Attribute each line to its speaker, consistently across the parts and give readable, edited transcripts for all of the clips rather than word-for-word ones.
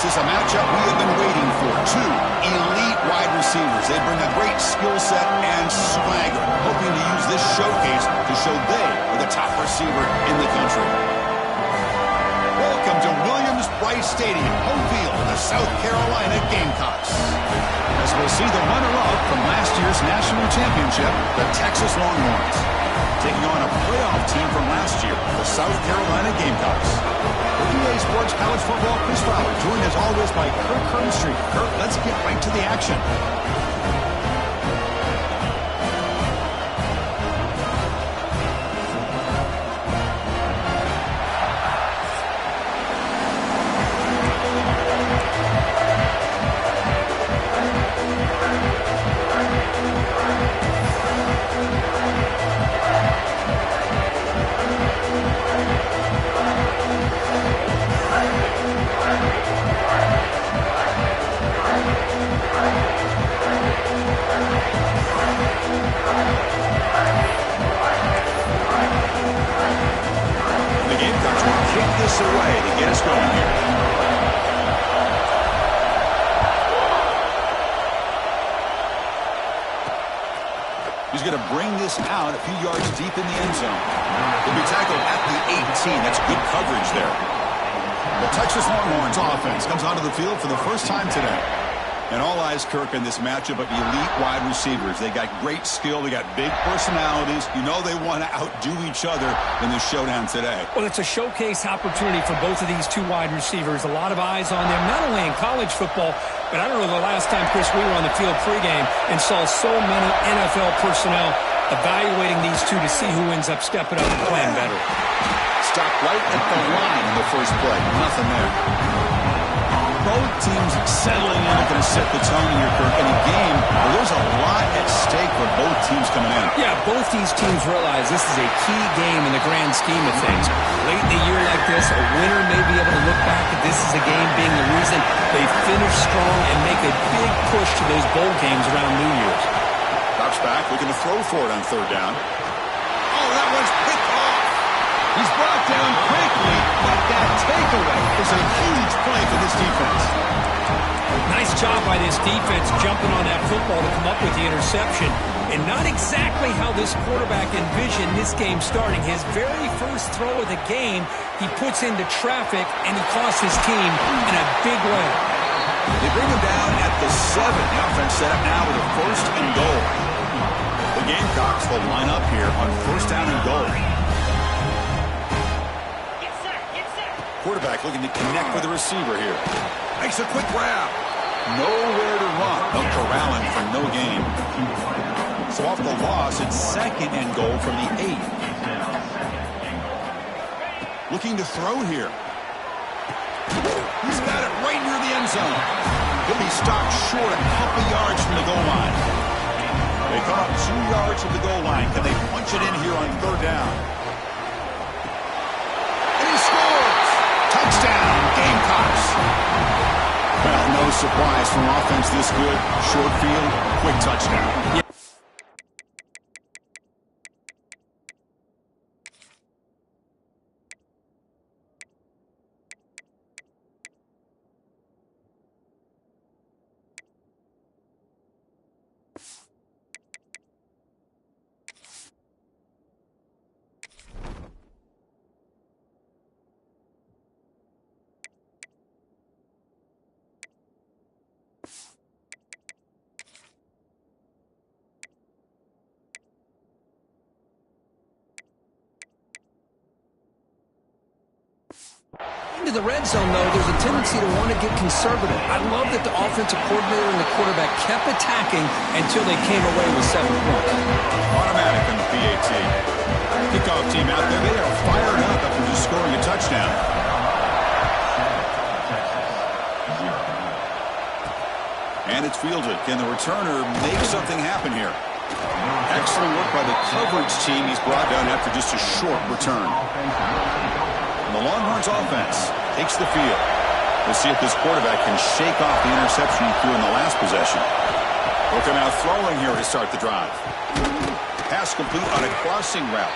Speaker 1: This is a matchup we have been waiting for. Two elite wide receivers. They bring a great skill set and swagger, hoping to use this showcase to show they are the top receiver in the country. Welcome to Williams-Brice Stadium, home field of the South Carolina Gamecocks. As we'll see the runner-up from last year's national championship, the Texas Longhorns, taking on a playoff team from last year, the South Carolina Gamecocks. For EA Sports College Football, Chris Fowler, joined as always by Kirk Hermstreet. Kirk, let's get right to the action. Away to get us going here. He's going to bring this out a few yards deep in the end zone. He'll be tackled at the 18. That's good coverage there. The Texas Longhorns offense comes onto the field for the first time today. And all eyes, Kirk, in this matchup of elite wide receivers. They got great skill. They got big personalities. You know they want to outdo each other in this showdown today.
Speaker 2: Well, it's a showcase opportunity for both of these two wide receivers. A lot of eyes on them, not only in college football, but I don't know the last time, Chris, we were on the field pregame and saw so many NFL personnel evaluating these two to see who ends up stepping up and playing better.
Speaker 1: Stopped right at the line in the first play. Nothing there. Both teams settling in are going to set the tone here, Kirk, in a game where there's a lot at stake for both teams coming in.
Speaker 2: Yeah, both these teams realize this is a key game in the grand scheme of things. Late in a year like this, a winner may be able to look back at this as a game being the reason they finish strong and make a big push to those bowl games around New Year's.
Speaker 1: Drops back, looking to throw for it on third down. Oh, that one's picked off. He's brought down quickly, but that takeaway is a huge play for this defense.
Speaker 2: Nice job by this defense jumping on that football to come up with the interception. And not exactly how this quarterback envisioned this game starting. His very first throw of the game, he puts into traffic, and he costs his team in a big way.
Speaker 1: They bring him down at the 7. The offense set up now with a first and goal. The Gamecocks will line up here on first down and goal. Quarterback looking to connect with the receiver here. Makes a quick grab. Nowhere to run. They'll corral him for no gain. So off the loss, it's second and goal from the 8. Looking to throw here. He's got it right near the end zone. He'll be stopped short a couple yards from the goal line. They come up 2 yards from the goal line. Can they punch it in here on third down? And he scores! Touchdown, Gamecocks. Well, no surprise from offense this good. Short field, quick touchdown.
Speaker 2: Yeah. Into the red zone, though, there's a tendency to want to get conservative. I love that the offensive coordinator and the quarterback kept attacking until they came away with 7 points.
Speaker 1: Automatic in the PAT. Kickoff team out there, they are fired up after just scoring a touchdown. And it's fielded. Can the returner make something happen here? Excellent work by the coverage team. He's brought down after just a short return. And the Longhorns offense takes the field. We'll see if this quarterback can shake off the interception he threw in the last possession. Look him out throwing here to start the drive. Pass complete on a crossing route.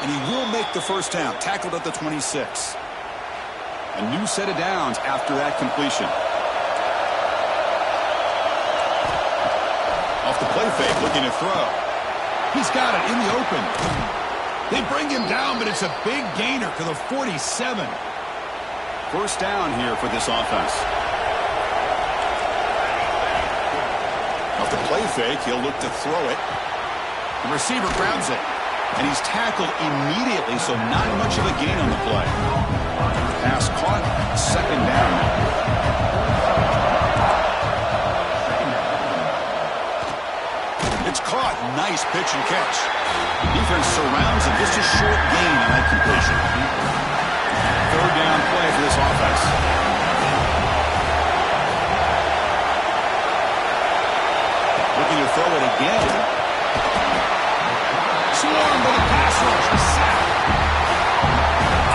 Speaker 1: And he will make the first down. Tackled at the 26. A new set of downs after that completion. Off the play fake, looking to throw. He's got it in the open. They bring him down, but it's a big gainer to the 47. First down here for this offense. Off the play fake, he'll look to throw it. The receiver grabs it, and he's tackled immediately, so not much of a gain on the play. Pass caught, second down. It's caught. Nice pitch and catch. Defense surrounds him. Just a short gain on that completion. Third down play for this offense. Looking to throw it again. Swarmed with a pass rush. Sack.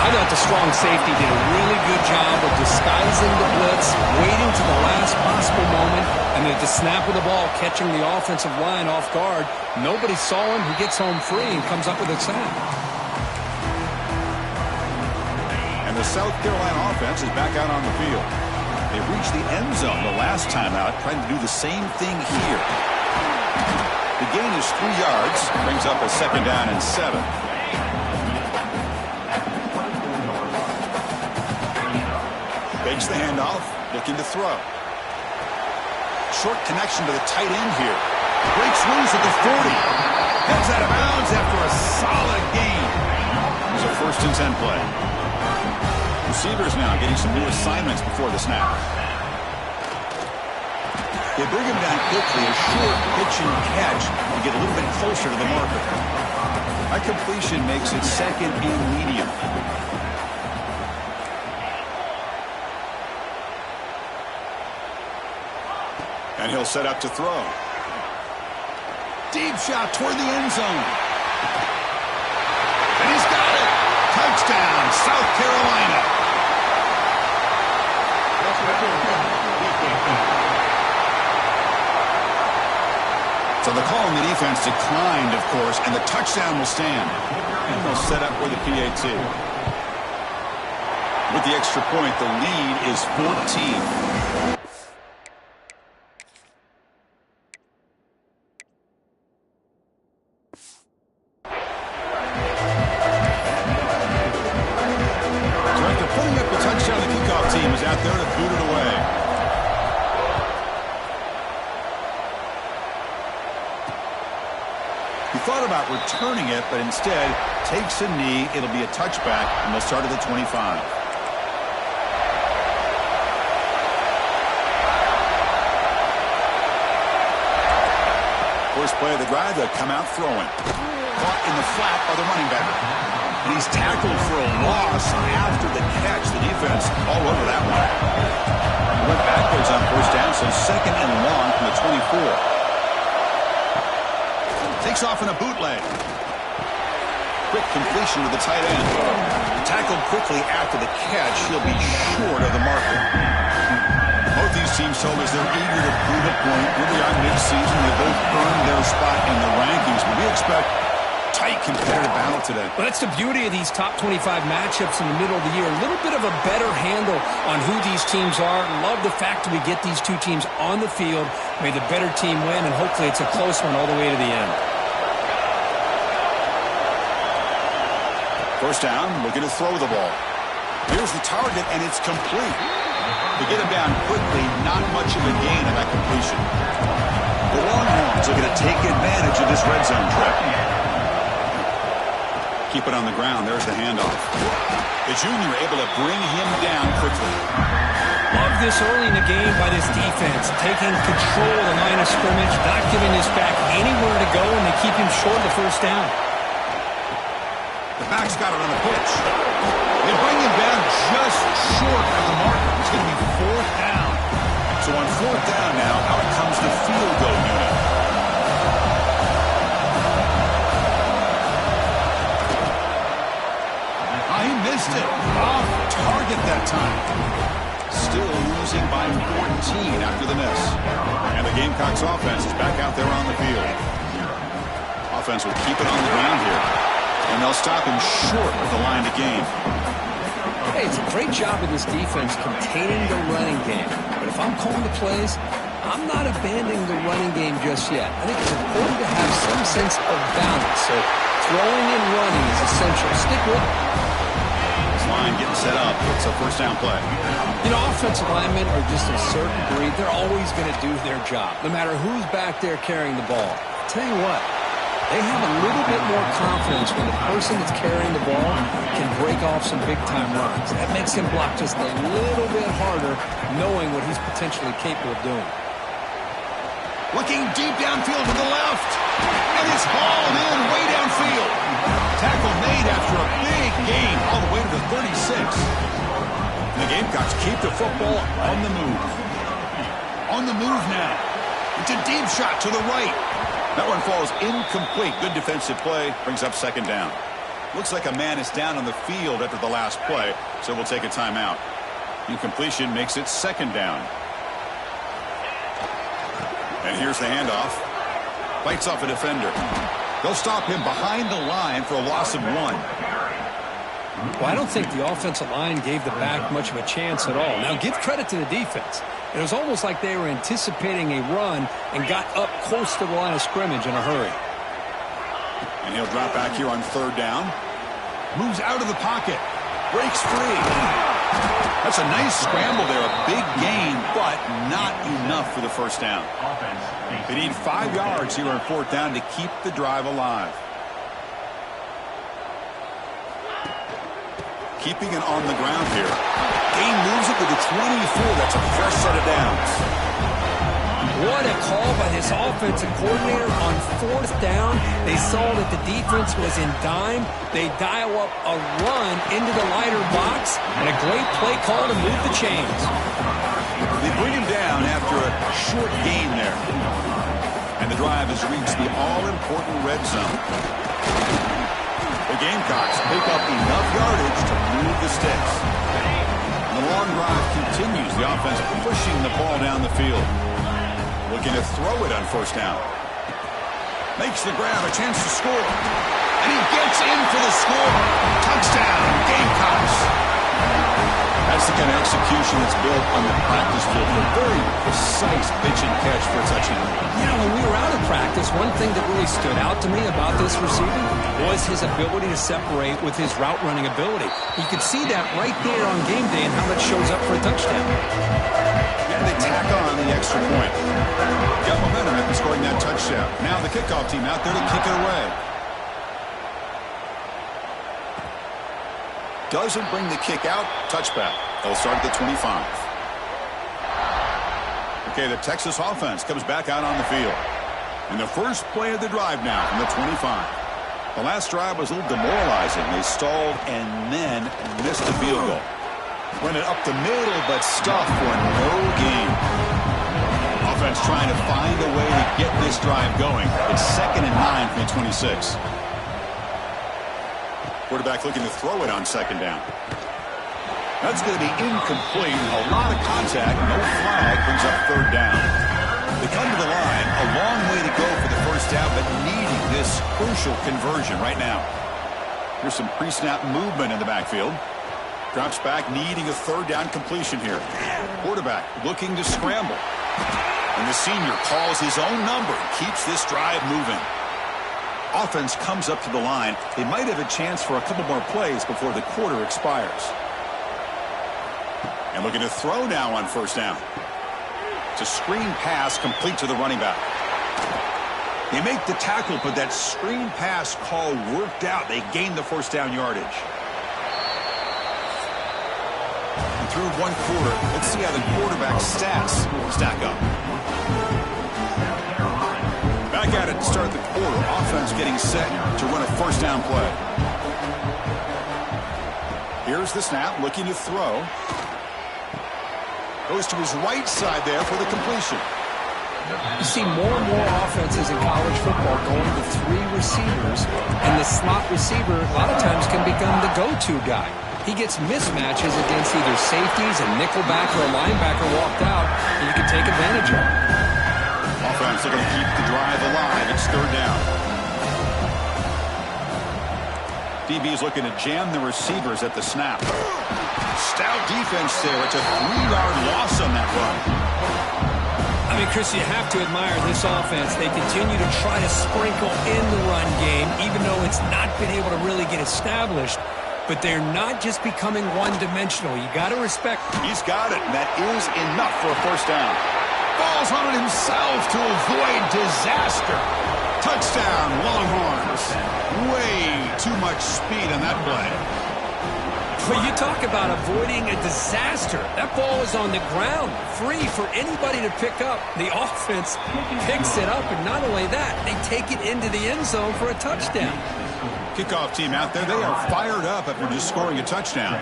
Speaker 2: I thought the strong safety did a really good job of disguising the blitz, waiting to the last possible moment, and at the snap of the ball, catching the offensive line off guard. Nobody saw him. He gets home free and comes up with a sack.
Speaker 1: And the South Carolina offense is back out on the field. They reached the end zone the last time out, trying to do the same thing here. The gain is 3 yards, brings up a second down and 7. Fakes the handoff, looking to throw. Short connection to the tight end here. Breaks loose at the 40. Heads out of bounds after a solid gain. It's a 1st and 10 play. Receivers now getting some new assignments before the snap. They bring him down quickly, a short pitch and catch to get a little bit closer to the marker. That completion makes it second and medium. And he'll set up to throw. Deep shot toward the end zone. And he's got it. Touchdown, South Carolina. So the call on the defense declined, of course, and the touchdown will stand. And they'll set up for the PAT. With the extra point, the lead is 14. Thought about returning it, but instead takes a knee. It'll be a touchback, and they'll start at the 25. First play of the drive, they'll come out throwing. Caught in the flat by the running back. And he's tackled for a loss after the catch. The defense all over that one. He went backwards on first down, so second and long from the 24. Takes off in a bootleg. Quick completion to the tight end. Tackled quickly after the catch. He'll be short of the marker. Both these teams told us they're eager to prove a point. Here we are mid-season. They both earned their spot in the rankings, but we expect tight competitive battle today.
Speaker 2: Well, that's the beauty of these top 25 matchups in the middle of the year. A little bit of a better handle on who these teams are. Love the fact that we get these two teams on the field. May the better team win, and hopefully it's a close one all the way to the end.
Speaker 1: First down, looking to throw the ball. Here's the target, and it's complete. To get him down quickly, not much of a gain on that completion. The Longhorns are going to take advantage of this red zone trip. Keep it on the ground. There's the handoff. The junior able to bring him down quickly.
Speaker 2: Love this early in the game by this defense, taking control of the line of scrimmage, not giving this back anywhere to go, and they keep him short of the first down.
Speaker 1: The back's got it on the pitch. They bring him down just short of the marker. It's going to be 4th down. So on 4th down now, out comes the field goal unit. He missed it. Off target that time. Still losing by 14 after the miss. And the Gamecocks offense is back out there on the field. Offense will keep it on the ground here. And they'll stop him short of the line to gain.
Speaker 2: say it's a great job of this defense containing the running game. But if I'm calling the plays, I'm not abandoning the running game just yet. I think it's important to have some sense of balance. So throwing and running is essential. Stick with it.
Speaker 1: This line getting set up. It's a first down play.
Speaker 2: You know, offensive linemen are just a certain breed. They're always going to do their job, no matter who's back there carrying the ball. I'll tell you what, they have a little bit more confidence when the person that's carrying the ball can break off some big-time runs. That makes him block just a little bit harder, knowing what he's potentially capable of doing.
Speaker 1: Looking deep downfield to the left. And it's hauled in way downfield. Tackle made after a big gain all the way to the 36. And the Gamecocks keep the football on the move. On the move now. It's a deep shot to the right. That one falls incomplete. Good defensive play. Brings up second down. Looks like a man is down on the field after the last play, so we'll take a timeout. Incompletion makes it second down. And here's the handoff. Fights off a defender. They'll stop him behind the line for a loss of 1.
Speaker 2: Well, I don't think the offensive line gave the back much of a chance at all. Now, give credit to the defense. It was almost like they were anticipating a run and got up close to the line of scrimmage in a hurry.
Speaker 1: And he'll drop back here on third down. Moves out of the pocket. Breaks free. That's a nice scramble there. A big gain, but not enough for the first down. They need 5 yards here on fourth down to keep the drive alive. Keeping it on the ground here. Gain moves it to the 24. That's a fresh set of downs.
Speaker 2: What a call by this offensive coordinator on fourth down. They saw that the defense was in dime. They dial up a run into the lighter box, and a great play call to move the chains.
Speaker 1: They bring him down after a short gain there. And the drive has reached the all-important red zone. The Gamecocks pick up enough yardage to move the sticks. And the long drive continues. The offense pushing the ball down the field. Looking to throw it on first down. Makes the grab, a chance to score. And he gets in for the score. Touchdown, Gamecocks. That's the kind of execution that's built on the practice field. A very precise pitch and catch for a touchdown.
Speaker 2: You know, when we were out of practice, one thing that really stood out to me about this receiver was his ability to separate with his route running ability. You could see that right there on game day and how that shows up for a touchdown.
Speaker 1: And they tack on the extra point. Got momentum after scoring that touchdown. Now the kickoff team out there to kick it away. Doesn't bring the kick out. Touchback. They'll start at the 25. Okay, the Texas offense comes back out on the field. And the first play of the drive now from the 25. The last drive was a little demoralizing. They stalled and then missed the field goal. Run it up the middle, but stuffed for no gain. Offense trying to find a way to get this drive going. It's 2nd and 9 from the 26. Quarterback looking to throw it on second down. That's going to be incomplete. A lot of contact. No flag. Brings up third down. They come to the line. A long way to go for the first down, but needing this crucial conversion right now. Here's some pre-snap movement in the backfield. Drops back, needing a third down completion here. Quarterback looking to scramble. And the senior calls his own number and keeps this drive moving. Offense comes up to the line. They might have a chance for a couple more plays before the quarter expires. And looking to throw now on first down. It's a screen pass complete to the running back. They make the tackle, but that screen pass call worked out. They gained the first down yardage. And through one quarter, let's see how the quarterback's stats stack up. Back at it to start the quarter. Offense getting set to run a first down play. Here's the snap, looking to throw. Goes to his right side there for the completion.
Speaker 2: You see more and more offenses in college football going to 3 receivers, and the slot receiver a lot of times can become the go-to guy. He gets mismatches against either safeties, a nickelback, or a linebacker walked out, and you can take advantage of it.
Speaker 1: Offense looking to keep the drive alive. It's third down. DB's looking to jam the receivers at the snap. Stout defense there. It's a 3-yard loss on that run.
Speaker 2: I mean, Chris, you have to admire this offense. They continue to try to sprinkle in the run game, even though it's not been able to really get established. But they're not just becoming one-dimensional. You got to respect.
Speaker 1: He's got it, and that is enough for a first down. Falls on it himself to avoid disaster. Touchdown, Longhorns. Way too much speed on that play.
Speaker 2: But you talk about avoiding a disaster. That ball is on the ground, free for anybody to pick up. The offense picks it up, and not only that, they take it into the end zone for a touchdown.
Speaker 1: Kickoff team out there, they are fired up after just scoring a touchdown.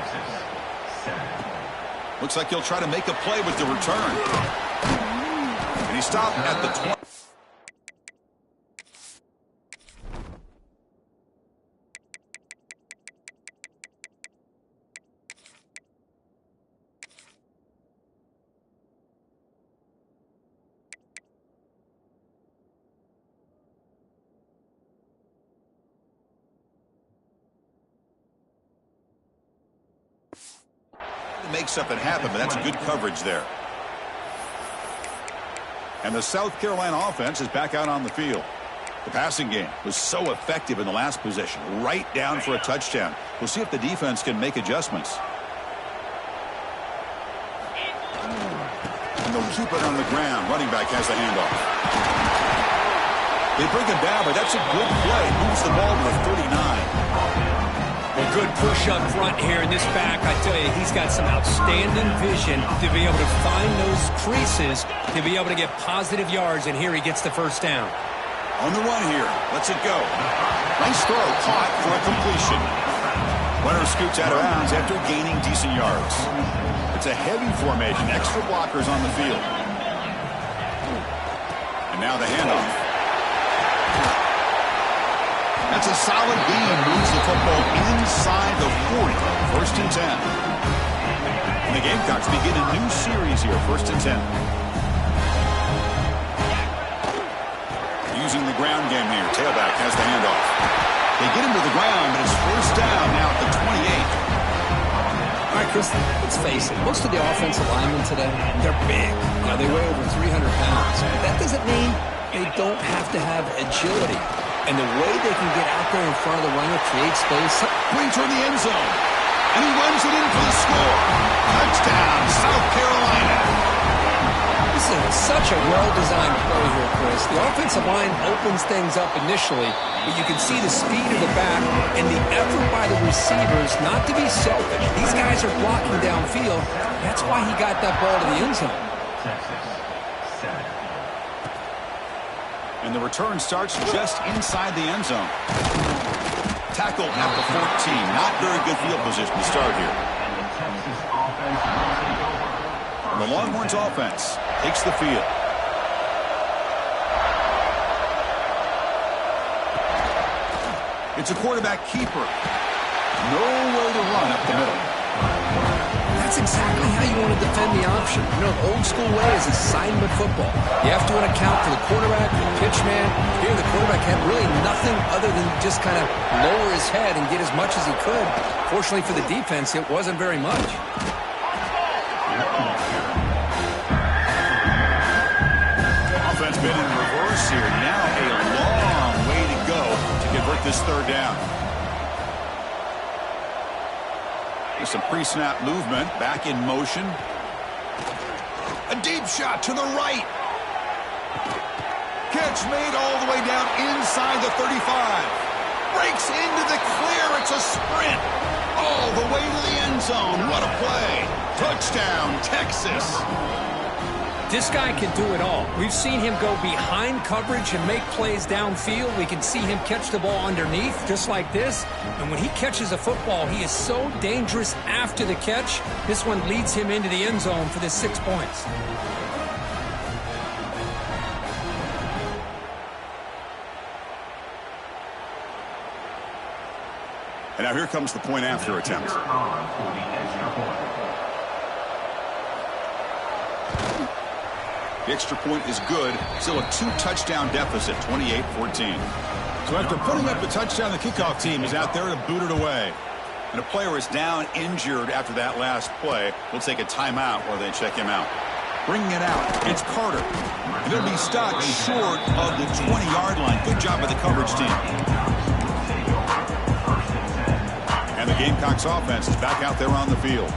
Speaker 1: Looks like he'll try to make a play with the return. And he stopped at the 20. Make something happen, but that's good coverage there. And the South Carolina offense is back out on the field. The passing game was so effective in the last possession, right down for a touchdown. We'll see if the defense can make adjustments. And they'll keep it on the ground. Running back has the handoff. They bring him down, but that's a good play. Moves the ball to the 39.
Speaker 2: A good push up front here in this back. I tell you, he's got some outstanding vision to be able to find those creases, to be able to get positive yards, and here he gets the first down.
Speaker 1: On the run here. Let's it go. Nice throw, caught for a completion. Runner scoots out of bounds after gaining decent yards. It's a heavy formation, extra blockers on the field. And now the handoff. That's a solid gain. Moves the football inside the 40. First and 10. And the Gamecocks begin a new series here. First and 10. Using the ground game here. Tailback has the handoff. They get him to the ground, but it's first down now at the 28.
Speaker 2: All right, Chris, let's face it. Most of the offensive linemen today, they're big. You know, they weigh over 300 pounds. But that doesn't mean they don't have to have agility. And the way they can get out there in front of the runner, create space.
Speaker 1: Brings her in the end zone. And he runs it in for the score. Touchdown, South Carolina.
Speaker 2: This is such a well-designed play here, Chris. The offensive line opens things up initially, but you can see the speed of the back and the effort by the receivers not to be selfish. These guys are blocking downfield. That's why he got that ball to the end zone.
Speaker 1: And the return starts just inside the end zone. Tackle at the 14. Not very good field position to start here. And the Longhorns offense takes the field. It's a quarterback keeper. Nowhere to run up the middle.
Speaker 2: That's exactly how you want to defend the option. You know, the old school way is assignment football. You have to account for the quarterback, the pitch man. Here, the quarterback had really nothing other than just kind of lower his head and get as much as he could. Fortunately for the defense, it wasn't very much.
Speaker 1: Offense been in reverse here. Now a long way to go to convert this third down. There's some pre-snap movement, back in motion. A deep shot to the right. Catch made all the way down inside the 35. Breaks into the clear. It's a sprint all the way to the end zone. What a play. Touchdown, Texas.
Speaker 2: This guy can do it all. We've seen him go behind coverage and make plays downfield. We can see him catch the ball underneath, just like this. And when he catches a football, he is so dangerous after the catch. This one leads him into the end zone for the 6 points.
Speaker 1: And now here comes the point after attempt. The extra point is good. Still a 2-touchdown deficit, 28-14. So after putting up the touchdown, the kickoff team is out there to boot it away. And a player is down injured after that last play. We'll take a timeout or they check him out. Bringing it out, it's Carter. And they'll be stopped short of the 20-yard line. Good job by the coverage team. And the Gamecocks offense is back out there on the field.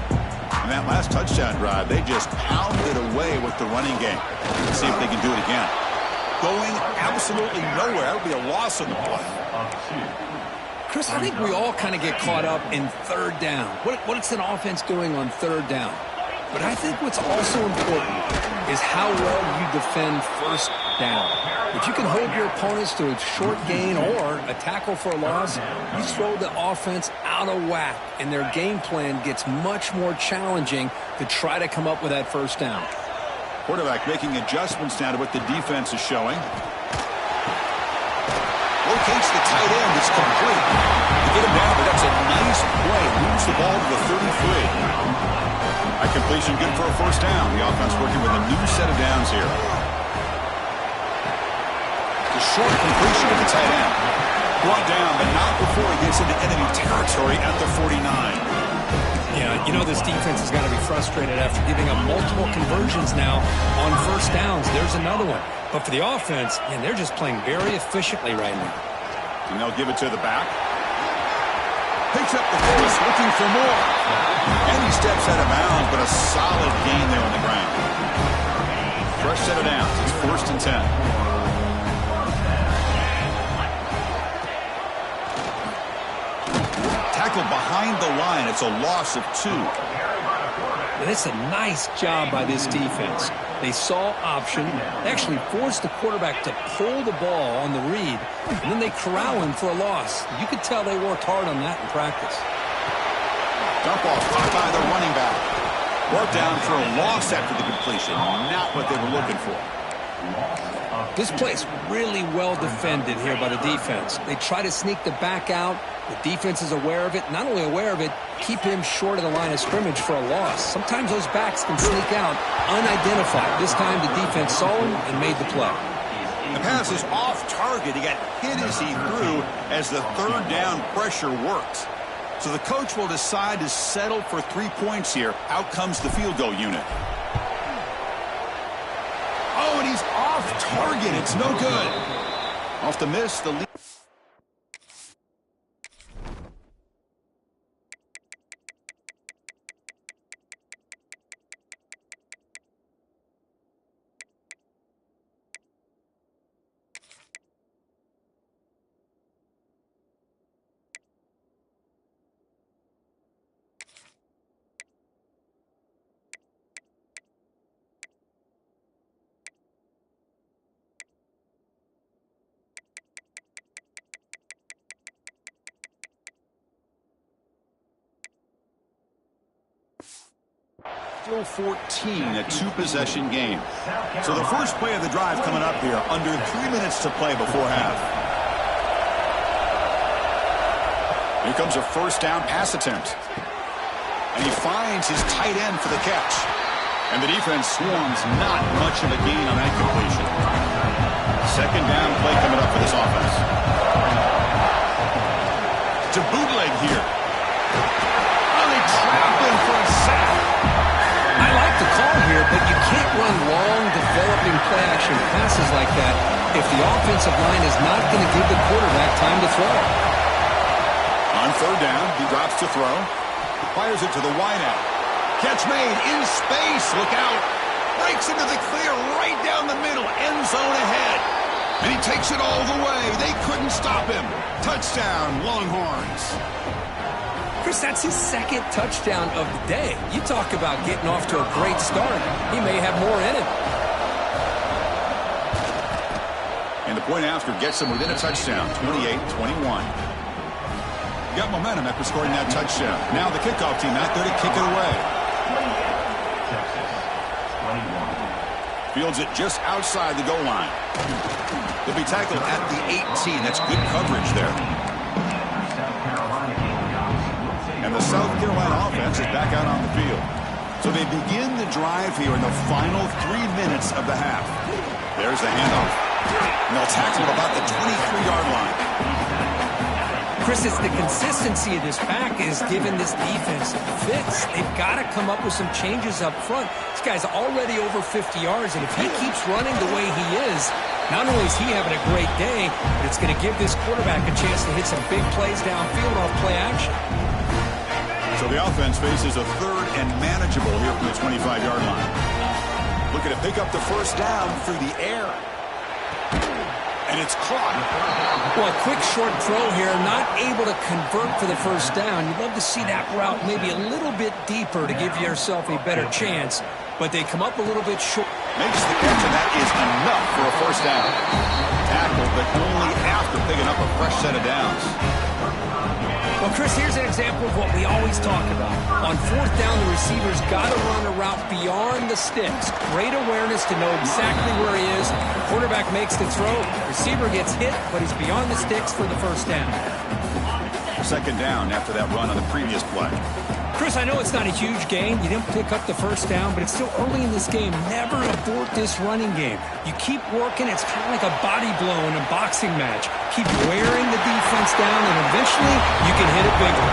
Speaker 1: And that last touchdown drive, they just pounded away with the running game. Let's see if they can do it again. Going absolutely nowhere. That would be a loss on the play.
Speaker 2: Chris, I think we all kind of get caught up in third down. What's an offense doing on third down? But I think what's also important is how well you defend first down. If you can hold your opponents to a short gain or a tackle for a loss, you throw the offense out of whack, and their game plan gets much more challenging to try to come up with that first down.
Speaker 1: Quarterback making adjustments now to what the defense is showing. Locates the tight end. It's complete. To get him down, but that's a nice play. Moves the ball to the 33. That completion good for a first down. The offense working with a new set of downs here. The short completion to the tight end. Brought down, but not before he gets into enemy territory at the 49.
Speaker 2: Yeah, you know this defense has got to be frustrated after giving up multiple conversions now on first downs. There's another one. But for the offense, man, they're just playing very efficiently right now.
Speaker 1: And they'll give it to the back. Picks up the pace, looking for more. And he steps out of bounds, but a solid gain there on the ground. Fresh set of downs. It's 1st and 10. Tackled behind the line. It's a loss of 2.
Speaker 2: And it's a nice job by this defense. They saw option. They actually forced the quarterback to pull the ball on the read, and then they corral him for a loss. You could tell they worked hard on that in practice.
Speaker 1: Dump off caught by the running back. Brought down for a loss after the completion. Not what they were looking for.
Speaker 2: This play's really well defended here by the defense. They try to sneak the back out. The defense is aware of it. Not only aware of it, keep him short of the line of scrimmage for a loss. Sometimes those backs can sneak out unidentified. This time the defense saw him and made the play.
Speaker 1: The pass is off target. He got hit as he threw as the third down pressure worked. So the coach will decide to settle for 3 points here. Out comes the field goal unit. Oh, and he's off target. It's no good. Off the miss, the lead. Still 14, a 2-possession game. So the first play of the drive coming up here, under 3 minutes to play before half. Here comes a first down pass attempt. And he finds his tight end for the catch. And the defense swarms, not much of a gain on that completion. Second down play coming up for this offense. To bootleg here. Oh, they trap him for a sack.
Speaker 2: I like the call here, but you can't run long, developing play-action passes like that if the offensive line is not going to give the quarterback time to throw.
Speaker 1: On third down, he drops to throw. Fires it to the wideout. Catch made in space. Look out. Breaks into the clear right down the middle. End zone ahead. And he takes it all the way. They couldn't stop him. Touchdown, Longhorns.
Speaker 2: Chris, that's his second touchdown of the day. You talk about getting off to a great start. He may have more in it.
Speaker 1: And the point after gets him within a touchdown, 28-21. Got momentum after scoring that touchdown. Now the kickoff team out there to kick it away. Fields it just outside the goal line. They'll be tackled at the 18. That's good coverage there. And the South Carolina offense is back out on the field. So they begin the drive here in the final 3 minutes of the half. There's the handoff. And they'll tackle at about the 23-yard line.
Speaker 2: Chris, it's the consistency of this pack is giving this defense fits. They've got to come up with some changes up front. This guy's already over 50 yards, and if he keeps running the way he is, not only is he having a great day, but it's going to give this quarterback a chance to hit some big plays downfield off play action.
Speaker 1: So the offense faces a third and manageable here from the 25-yard line. Looking to pick up the first down through the air. And it's caught.
Speaker 2: Well, a quick short throw here, not able to convert for the first down. You'd love to see that route maybe a little bit deeper to give yourself a better chance, but they come up a little bit short.
Speaker 1: Makes the catch, and that is enough for a first down. Tackled, but only after picking up a fresh set of downs.
Speaker 2: Well, Chris, here's an example of what we always talk about. On fourth down, the receiver's got to run a route beyond the sticks. Great awareness to know exactly where he is. The quarterback makes the throw. Receiver gets hit, but he's beyond the sticks for the first down.
Speaker 1: Second down after that run on the previous play.
Speaker 2: Chris, I know it's not a huge gain. You didn't pick up the first down, but it's still early in this game. Never abort this running game. You keep working. It's kind of like a body blow in a boxing match. Keep wearing the defense down, and eventually you can hit it bigger.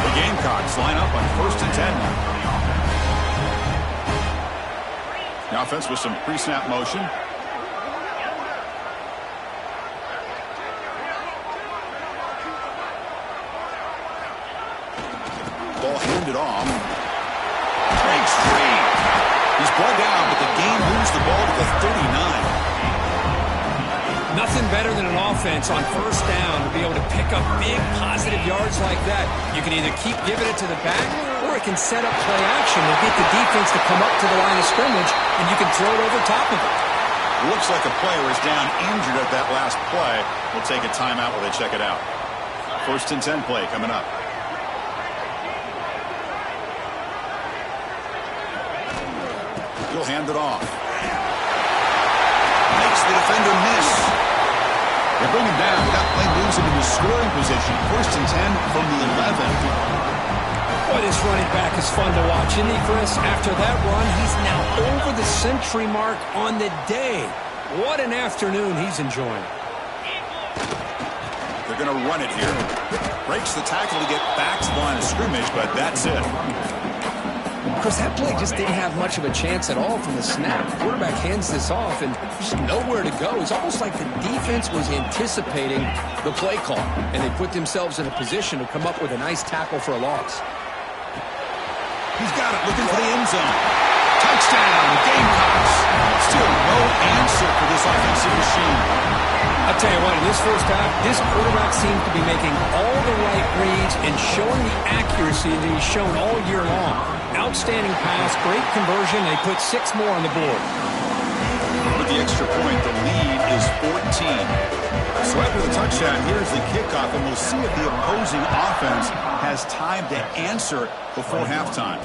Speaker 1: The Gamecocks line up on 1st and 10 now. The offense with some pre-snap motion. Ball handed off. Breaks free. He's brought down, but the game moves the ball to the 39.
Speaker 2: Nothing better than an offense on first down to be able to pick up big positive yards like that. You can either keep giving it to the back, or it can set up play action and get the defense to come up to the line of scrimmage, and you can throw it over top of it.
Speaker 1: Looks like a player is down injured at that last play. We'll take a timeout while they check it out. 1st and 10 play coming up. He'll hand it off. Makes the defender miss. They bring him down. That play moves him into scoring position. 1st and 10 from the 11.
Speaker 2: Boy, this running back is fun to watch, isn't he, Chris? After that run, he's now over the century mark on the day. What an afternoon he's enjoying.
Speaker 1: They're going to run it here. Breaks the tackle to get back to the line of scrimmage, but that's it.
Speaker 2: Chris, that play just didn't have much of a chance at all from the snap. The quarterback hands this off, and there's nowhere to go. It's almost like the defense was anticipating the play call, and they put themselves in a position to come up with a nice tackle for a loss.
Speaker 1: He's got it, looking for the end zone. Touchdown, Gamecocks. Still no answer for this offensive machine.
Speaker 2: I'll tell you what, in this first half, this quarterback seems to be making all the right reads and showing the accuracy that he's shown all year long. Outstanding pass, great conversion. They put 6 more on the board.
Speaker 1: With the extra point, the lead is 14. So after the touchdown, here's the kickoff, and we'll see if the opposing offense has time to answer before halftime.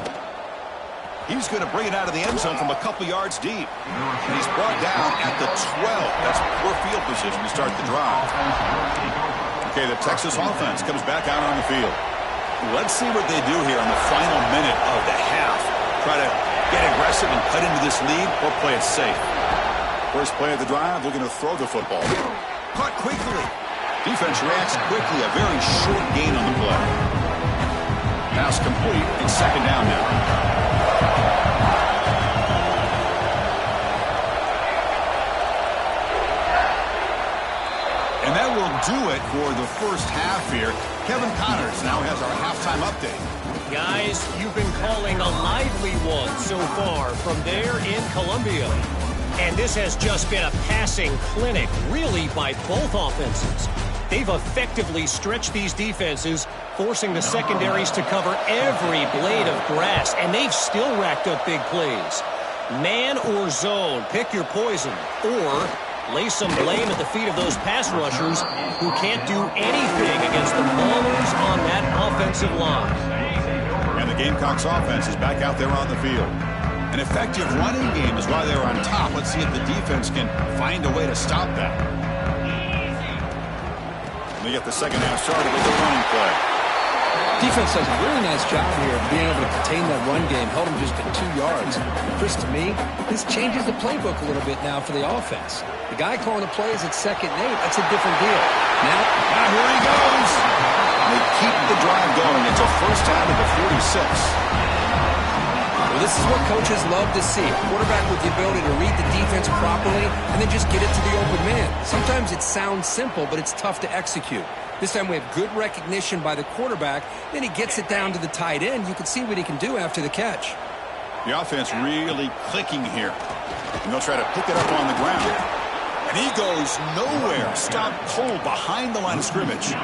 Speaker 1: He's going to bring it out of the end zone from a couple yards deep. And he's brought down at the 12. That's poor field position to start the drive. Okay, the Texas offense comes back out on the field. Let's see what they do here in the final minute of the half. Try to get aggressive and cut into this lead, or play it safe. First play of the drive, looking to throw the football. Caught quickly. Defense reacts quickly. A very short gain on the play. Pass complete, and 2nd down now. And that will do it for the first half here. Kevin Connors now has our halftime update.
Speaker 3: Guys, you've been calling a lively one so far from there in Columbia. And this has just been a passing clinic, really, by both offenses. They've effectively stretched these defenses, forcing the secondaries to cover every blade of grass, and they've still racked up big plays. Man or zone, pick your poison, or lay some blame at the feet of those pass rushers who can't do anything against the ballers on that offensive line.
Speaker 1: And the Gamecocks offense is back out there on the field. An effective running game is why they're on top. Let's see if the defense can find a way to stop that. They get the second half started with the running play.
Speaker 2: Defense does a really nice job here of being able to contain that run game, held him just at 2 yards. Chris, to me, this changes the playbook a little bit now for the offense. The guy calling the plays at 2nd and 8, that's a different deal. Now
Speaker 1: here he goes. They keep the drive going. It's a first down at the 46.
Speaker 2: Well, this is what coaches love to see. A quarterback with the ability to read the defense properly and then just get it to the open man. Sometimes it sounds simple, but it's tough to execute. This time we have good recognition by the quarterback. Then he gets it down to the tight end. You can see what he can do after the catch.
Speaker 1: The offense really clicking here. And they'll try to pick it up on the ground. And he goes nowhere. Stop cold behind the line of scrimmage.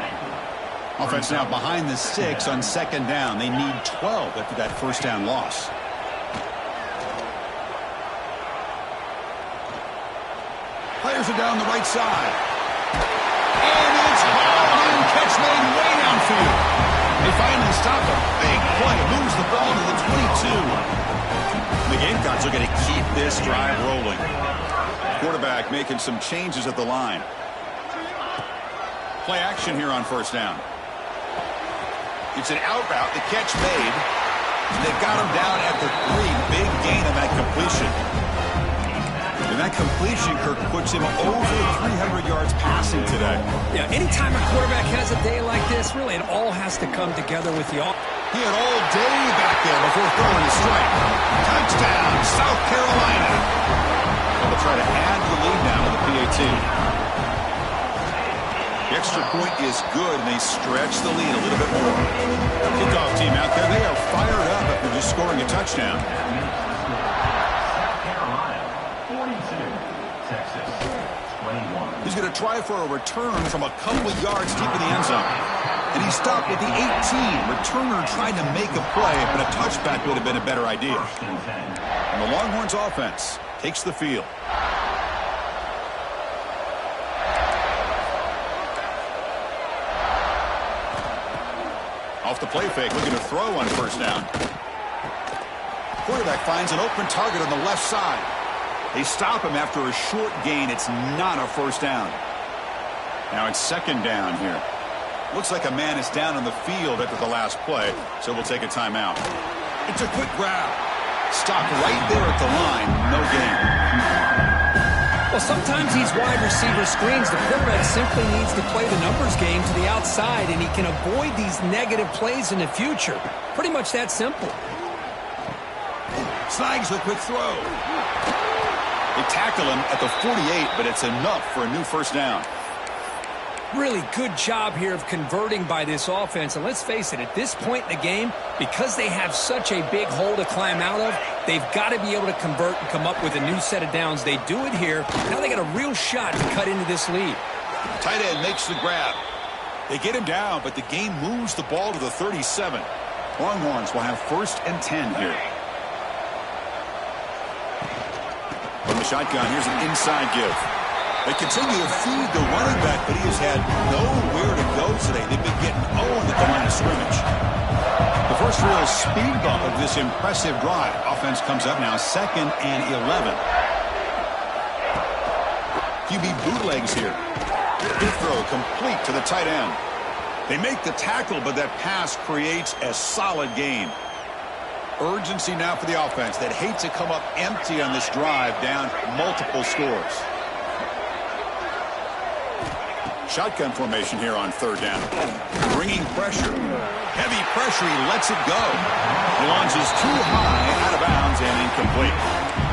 Speaker 1: Offense now behind the 6 on 2nd down. They need 12 after that first down loss. Players are down the right side. And it's hauled in. Catch made way downfield. They finally stop a big play. Moves the ball to the 22. The Gamecocks are going to keep this drive rolling. Quarterback making some changes at the line. Play action here on first down. It's an out route. The catch made. They've got him down at the 3. Big gain on that completion. And that completion, Kirk, puts him over 300 yards passing today.
Speaker 2: Yeah, anytime a quarterback has a day like this, really, it all has to come together with the offense.
Speaker 1: He had all day back there before throwing a strike. Touchdown, South Carolina. They'll try to add the lead now to the PAT. The extra point is good, and they stretch the lead a little bit more. Kickoff team out there, they are fired up after just scoring a touchdown. He's going to try for a return from a couple of yards deep in the end zone. And he stopped at the 18. Returner tried to make a play, but a touchback would have been a better idea. And the Longhorns offense takes the field. Off the play fake, looking to throw on first down. Quarterback finds an open target on the left side. They stop him after a short gain. It's not a first down. Now it's 2nd down here. Looks like a man is down on the field after the last play, so we'll take a timeout. It's a quick grab. Stopped right there at the line. No gain.
Speaker 2: Well, sometimes these wide receiver screens, the quarterback simply needs to play the numbers game to the outside, and he can avoid these negative plays in the future. Pretty much that simple.
Speaker 1: Snags a quick throw. They tackle him at the 48, but it's enough for a new first down.
Speaker 2: Really good job here of converting by this offense. And let's face it, at this point in the game, because they have such a big hole to climb out of, they've got to be able to convert and come up with a new set of downs. They do it here. Now they got a real shot to cut into this lead.
Speaker 1: Tight end makes the grab. They get him down, but the game moves the ball to the 37. Longhorns will have 1st and 10 here. From the shotgun, here's an inside give. They continue to feed the running back, but he has had nowhere to go today. They've been getting owned at the line of scrimmage. The first real speed bump of this impressive drive. Offense comes up now 2nd and 11. QB bootlegs here. Good throw complete to the tight end. They make the tackle, but that pass creates a solid gain. Urgency now for the offense that hates to come up empty on this drive, down multiple scores. Shotgun formation here on 3rd down. Bringing pressure. Heavy pressure. He lets it go. He launches too high, out of bounds, and incomplete.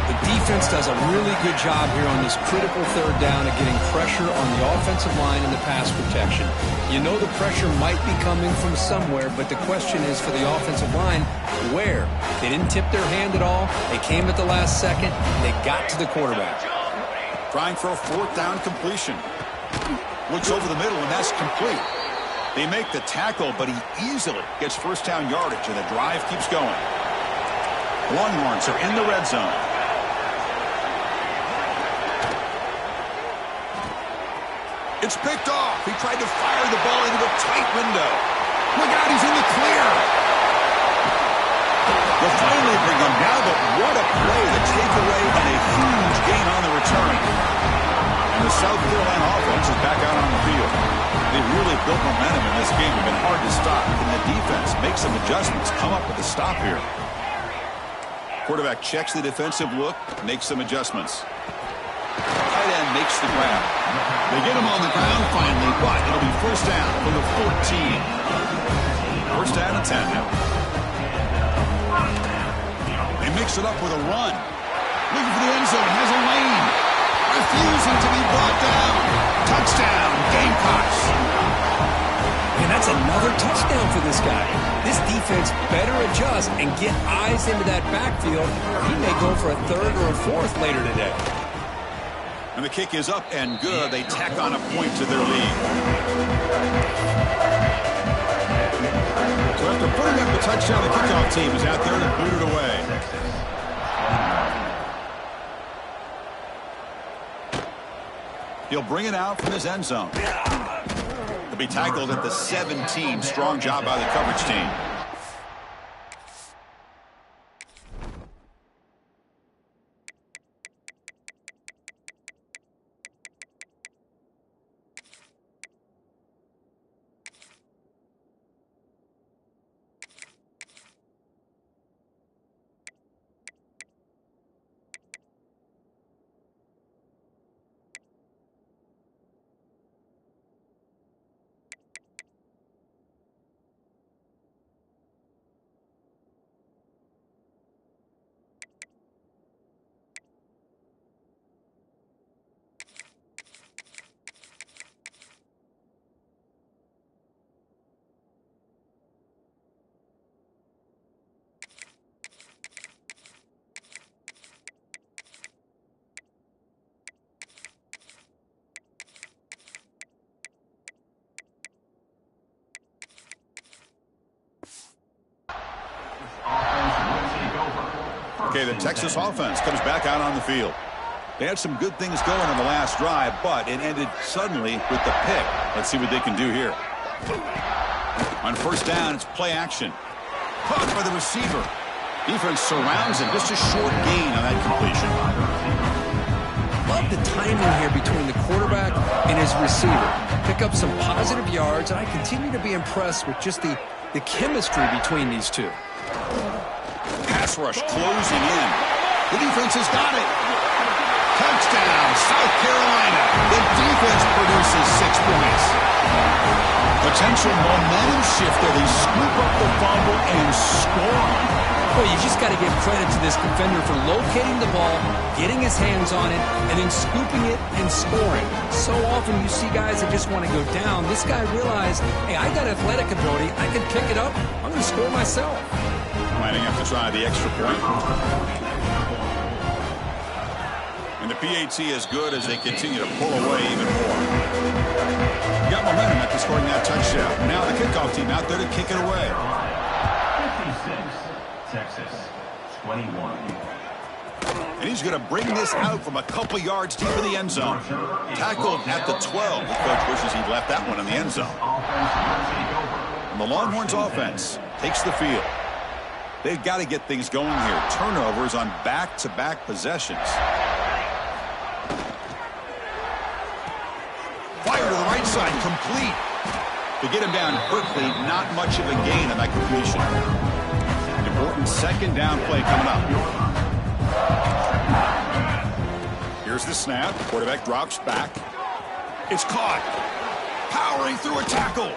Speaker 2: The defense does a really good job here on this critical 3rd down of getting pressure on the offensive line and the pass protection. You know the pressure might be coming from somewhere, but the question is for the offensive line, where? They didn't tip their hand at all. They came at the last second. They got to the quarterback.
Speaker 1: Trying for a 4th down completion. Looks over the middle, and that's complete. They make the tackle, but he easily gets first down yardage, and the drive keeps going. Longhorns are in the red zone. It's picked off. He tried to fire the ball into a tight window. Look out, he's in the clear. They'll finally bring him down, but what a play, the takeaway, and a huge gain on the return. And the South Carolina offense is back out on the field. They've really built momentum in this game. It's been hard to stop. Can the defense make some adjustments, come up with a stop here? Quarterback checks the defensive look, makes some adjustments. Tight end makes the grab. They get him on the ground finally, but it'll be first down from the 14. First down and 10 now. They mix it up with a run. Looking for the end zone, has a lane. Refusing to be brought down. Touchdown, Gamecocks.
Speaker 2: And that's another touchdown for this guy. This defense better adjust and get eyes into that backfield, or he may go for a third or a fourth later today.
Speaker 1: And the kick is up and good. They tack on a point to their lead. So after putting up the touchdown, the kickoff team is out there to boot it away. He'll bring it out from his end zone. He'll be tackled at the 17. Strong job by the coverage team. Okay, the Texas offense comes back out on the field. They had some good things going on the last drive, but it ended suddenly with the pick. Let's see what they can do here. On first down, it's play action. Caught by the receiver. Defense surrounds him. Just a short gain on that completion.
Speaker 2: Love the timing here between the quarterback and his receiver. Pick up some positive yards, and I continue to be impressed with just the chemistry between these two.
Speaker 1: Pass rush closing in. The defense has got it. Touchdown, South Carolina. The defense produces 6 points. Potential momentum shifter. They scoop up the fumble and score.
Speaker 2: Well, you just got to give credit to this defender for locating the ball, getting his hands on it, and then scooping it and scoring. So often you see guys that just want to go down. This guy realized, hey, I got athletic ability. I can pick it up. I'm going to score myself.
Speaker 1: Might have to try the extra point. And the PAT is good as they continue to pull away even more. Got momentum after scoring that touchdown. Now the kickoff team out there to kick it away.
Speaker 4: 56, Texas, 21.
Speaker 1: And he's going to bring this out from a couple yards deep in the end zone. Tackled at the 12. The coach wishes he'd left that one in the end zone. And the Longhorns offense takes the field. They've got to get things going here. Turnovers on back-to-back possessions. Fire to the right side, complete. To get him down quickly, not much of a gain on that completion. Important second down play coming up. Here's the snap. Quarterback drops back. It's caught. Powering through a tackle.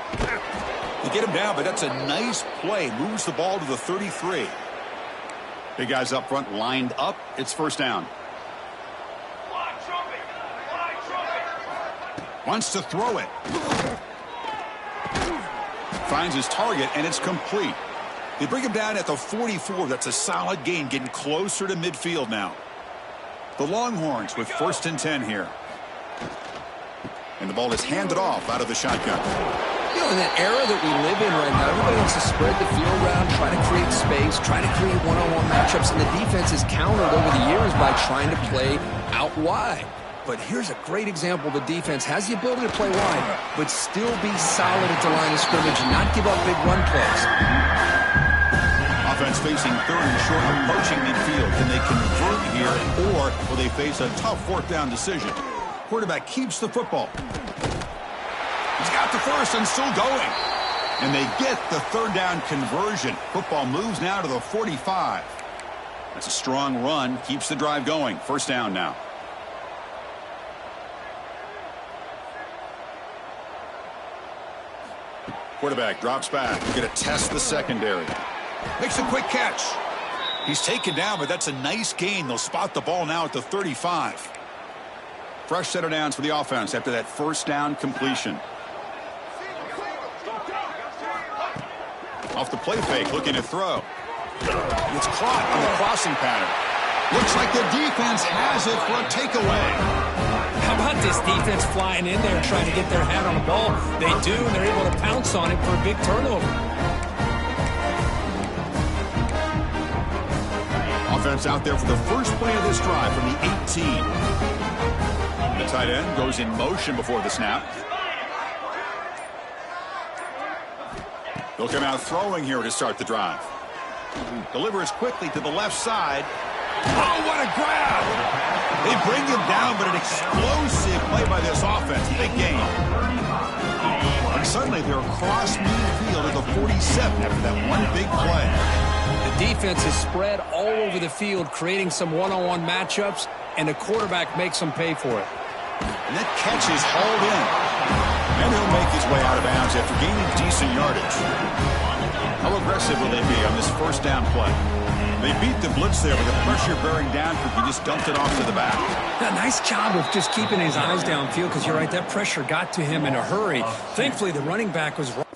Speaker 1: They get him down, but that's a nice play. Moves the ball to the 33. Big guys up front lined up. It's first down. Wants to throw it. Finds his target, and it's complete. They bring him down at the 44. That's a solid gain, getting closer to midfield now. The Longhorns with first and 10 here. And the ball is handed off out of the shotgun.
Speaker 2: You know, in that era that we live in right now, everybody wants to spread the field around, try to create space, try to create one-on-one matchups, and the defense has countered over the years by trying to play out wide. But here's a great example. The defense has the ability to play wide, but still be solid at the line of scrimmage and not give up big run plays.
Speaker 1: Offense facing third and short, approaching midfield. Can they convert here, or will they face a tough fourth down decision? Quarterback keeps the football. He's got the first and still going. And they get the third down conversion. Football moves now to the 45. That's a strong run. Keeps the drive going. First down now. Quarterback drops back. Going to test the secondary. Makes a quick catch. He's taken down, but that's a nice gain. They'll spot the ball now at the 35. Fresh set of downs for the offense after that first down completion. Off the play fake, looking to throw. It's caught on the crossing pattern. Looks like the defense has it for a takeaway.
Speaker 2: How about this defense flying in there trying to get their hand on the ball? They do, and they're able to pounce on it for a big turnover.
Speaker 1: Offense out there for the first play of this drive from the 18. The tight end goes in motion before the snap. He'll come out throwing here to start the drive. Delivers quickly to the left side. Oh, what a grab! They bring him down, but an explosive play by this offense. Big gain. And suddenly they're across midfield at the 47 after that one big play.
Speaker 2: The defense is spread all over the field, creating some one-on-one matchups, and the quarterback makes them pay for it.
Speaker 1: And that catch is hauled in. And he'll make his way out of bounds after gaining decent yardage. How aggressive will they be on this first down play? They beat the blitz there with the pressure bearing down. He just dumped it off to the back.
Speaker 2: A nice job of just keeping his eyes downfield because you're right, that pressure got to him in a hurry. Thankfully, the running back was right.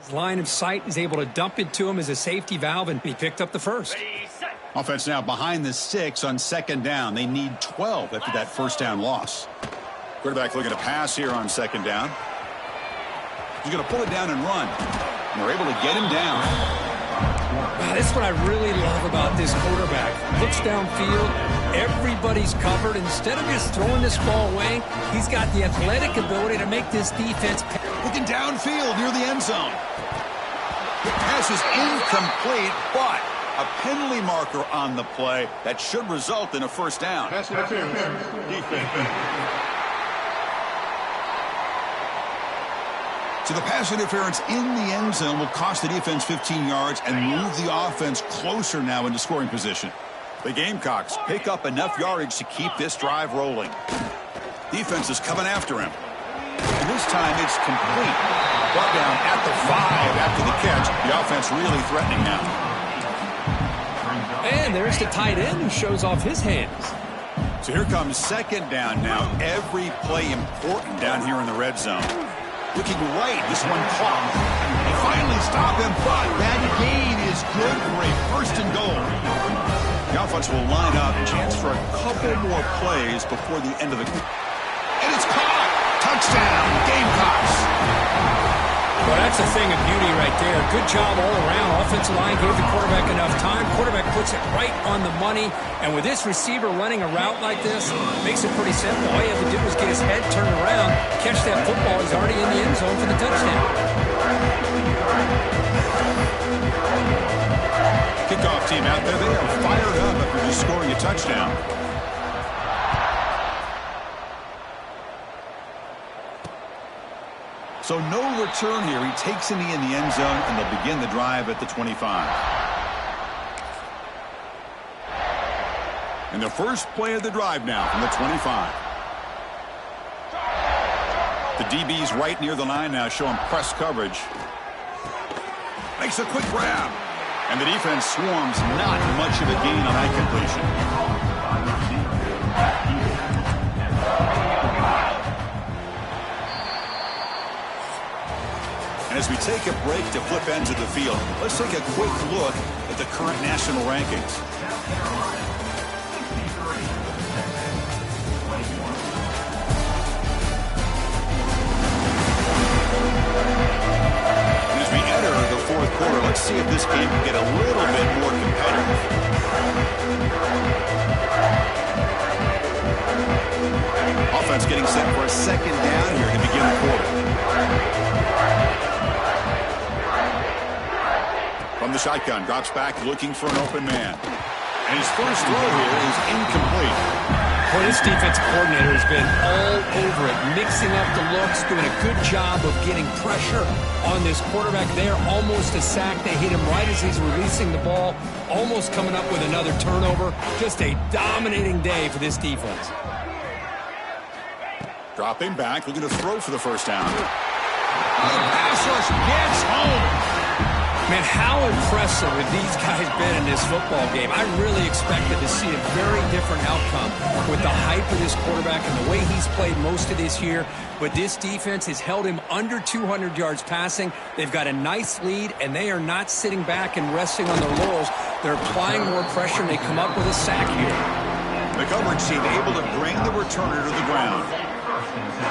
Speaker 2: His line of sight is able to dump it to him as a safety valve, and he picked up the first.
Speaker 1: Offense now behind the 6 on second down. They need 12 after that first down loss. Quarterback looking to pass here on second down. He's going to pull it down and run. And they're able to get him down.
Speaker 2: Wow, this is what I really love about this quarterback. Looks downfield. Everybody's covered. Instead of just throwing this ball away, he's got the athletic ability to make this defense pay.
Speaker 1: Looking downfield near the end zone. The pass is incomplete, but a penalty marker on the play that should result in a first down.
Speaker 5: Pass interference. Defense.
Speaker 1: So the pass interference in the end zone will cost the defense 15 yards and move the offense closer now into scoring position. The Gamecocks pick up enough yardage to keep this drive rolling. Defense is coming after him. And this time it's complete. Brought down at the 5 after the catch. The offense really threatening now.
Speaker 2: And there's the tight end who shows off his hands.
Speaker 1: So here comes second down now. Every play important down here in the red zone. Looking right, this one caught. They finally stop him, but that gain is good for a first and goal. The offense will line up, chance for a couple more plays before the end of the... And it's caught! Touchdown, Gamecocks!
Speaker 2: Well, that's a thing of beauty right there. Good job all around. Offensive line gave the quarterback enough time. Quarterback puts it right on the money. And with this receiver running a route like this, makes it pretty simple. All you have to do is get his head turned around, catch that football. He's already in the end zone for the touchdown.
Speaker 1: Kickoff team out there. They are fired up after just scoring a touchdown. So no return here. He takes it in the end zone, and they'll begin the drive at the 25. And the first play of the drive now from the 25. The DB's right near the line now, showing press coverage. Makes a quick grab. And the defense swarms, not much of a gain on that completion. And as we take a break to flip ends of the field, let's take a quick look at the current national rankings. And as we enter the fourth quarter, let's see if this game can get a little bit more competitive. Offense getting set for a second down here to begin the quarter. From the shotgun, drops back looking for an open man. And his first throw here is incomplete.
Speaker 2: Well, this defensive coordinator has been all over it, mixing up the looks, doing a good job of getting pressure on this quarterback there. Almost a sack. They hit him right as he's releasing the ball, almost coming up with another turnover. Just a dominating day for this defense.
Speaker 1: Dropping back, looking to throw for the first down. The pass rush gets home.
Speaker 2: Man, how impressive have these guys been in this football game? I really expected to see a very different outcome with the hype of this quarterback and the way he's played most of this year. But this defense has held him under 200 yards passing. They've got a nice lead, and they are not sitting back and resting on their laurels. They're applying more pressure, and they come up with a sack here.
Speaker 1: The coverage team able to bring the returner to the ground.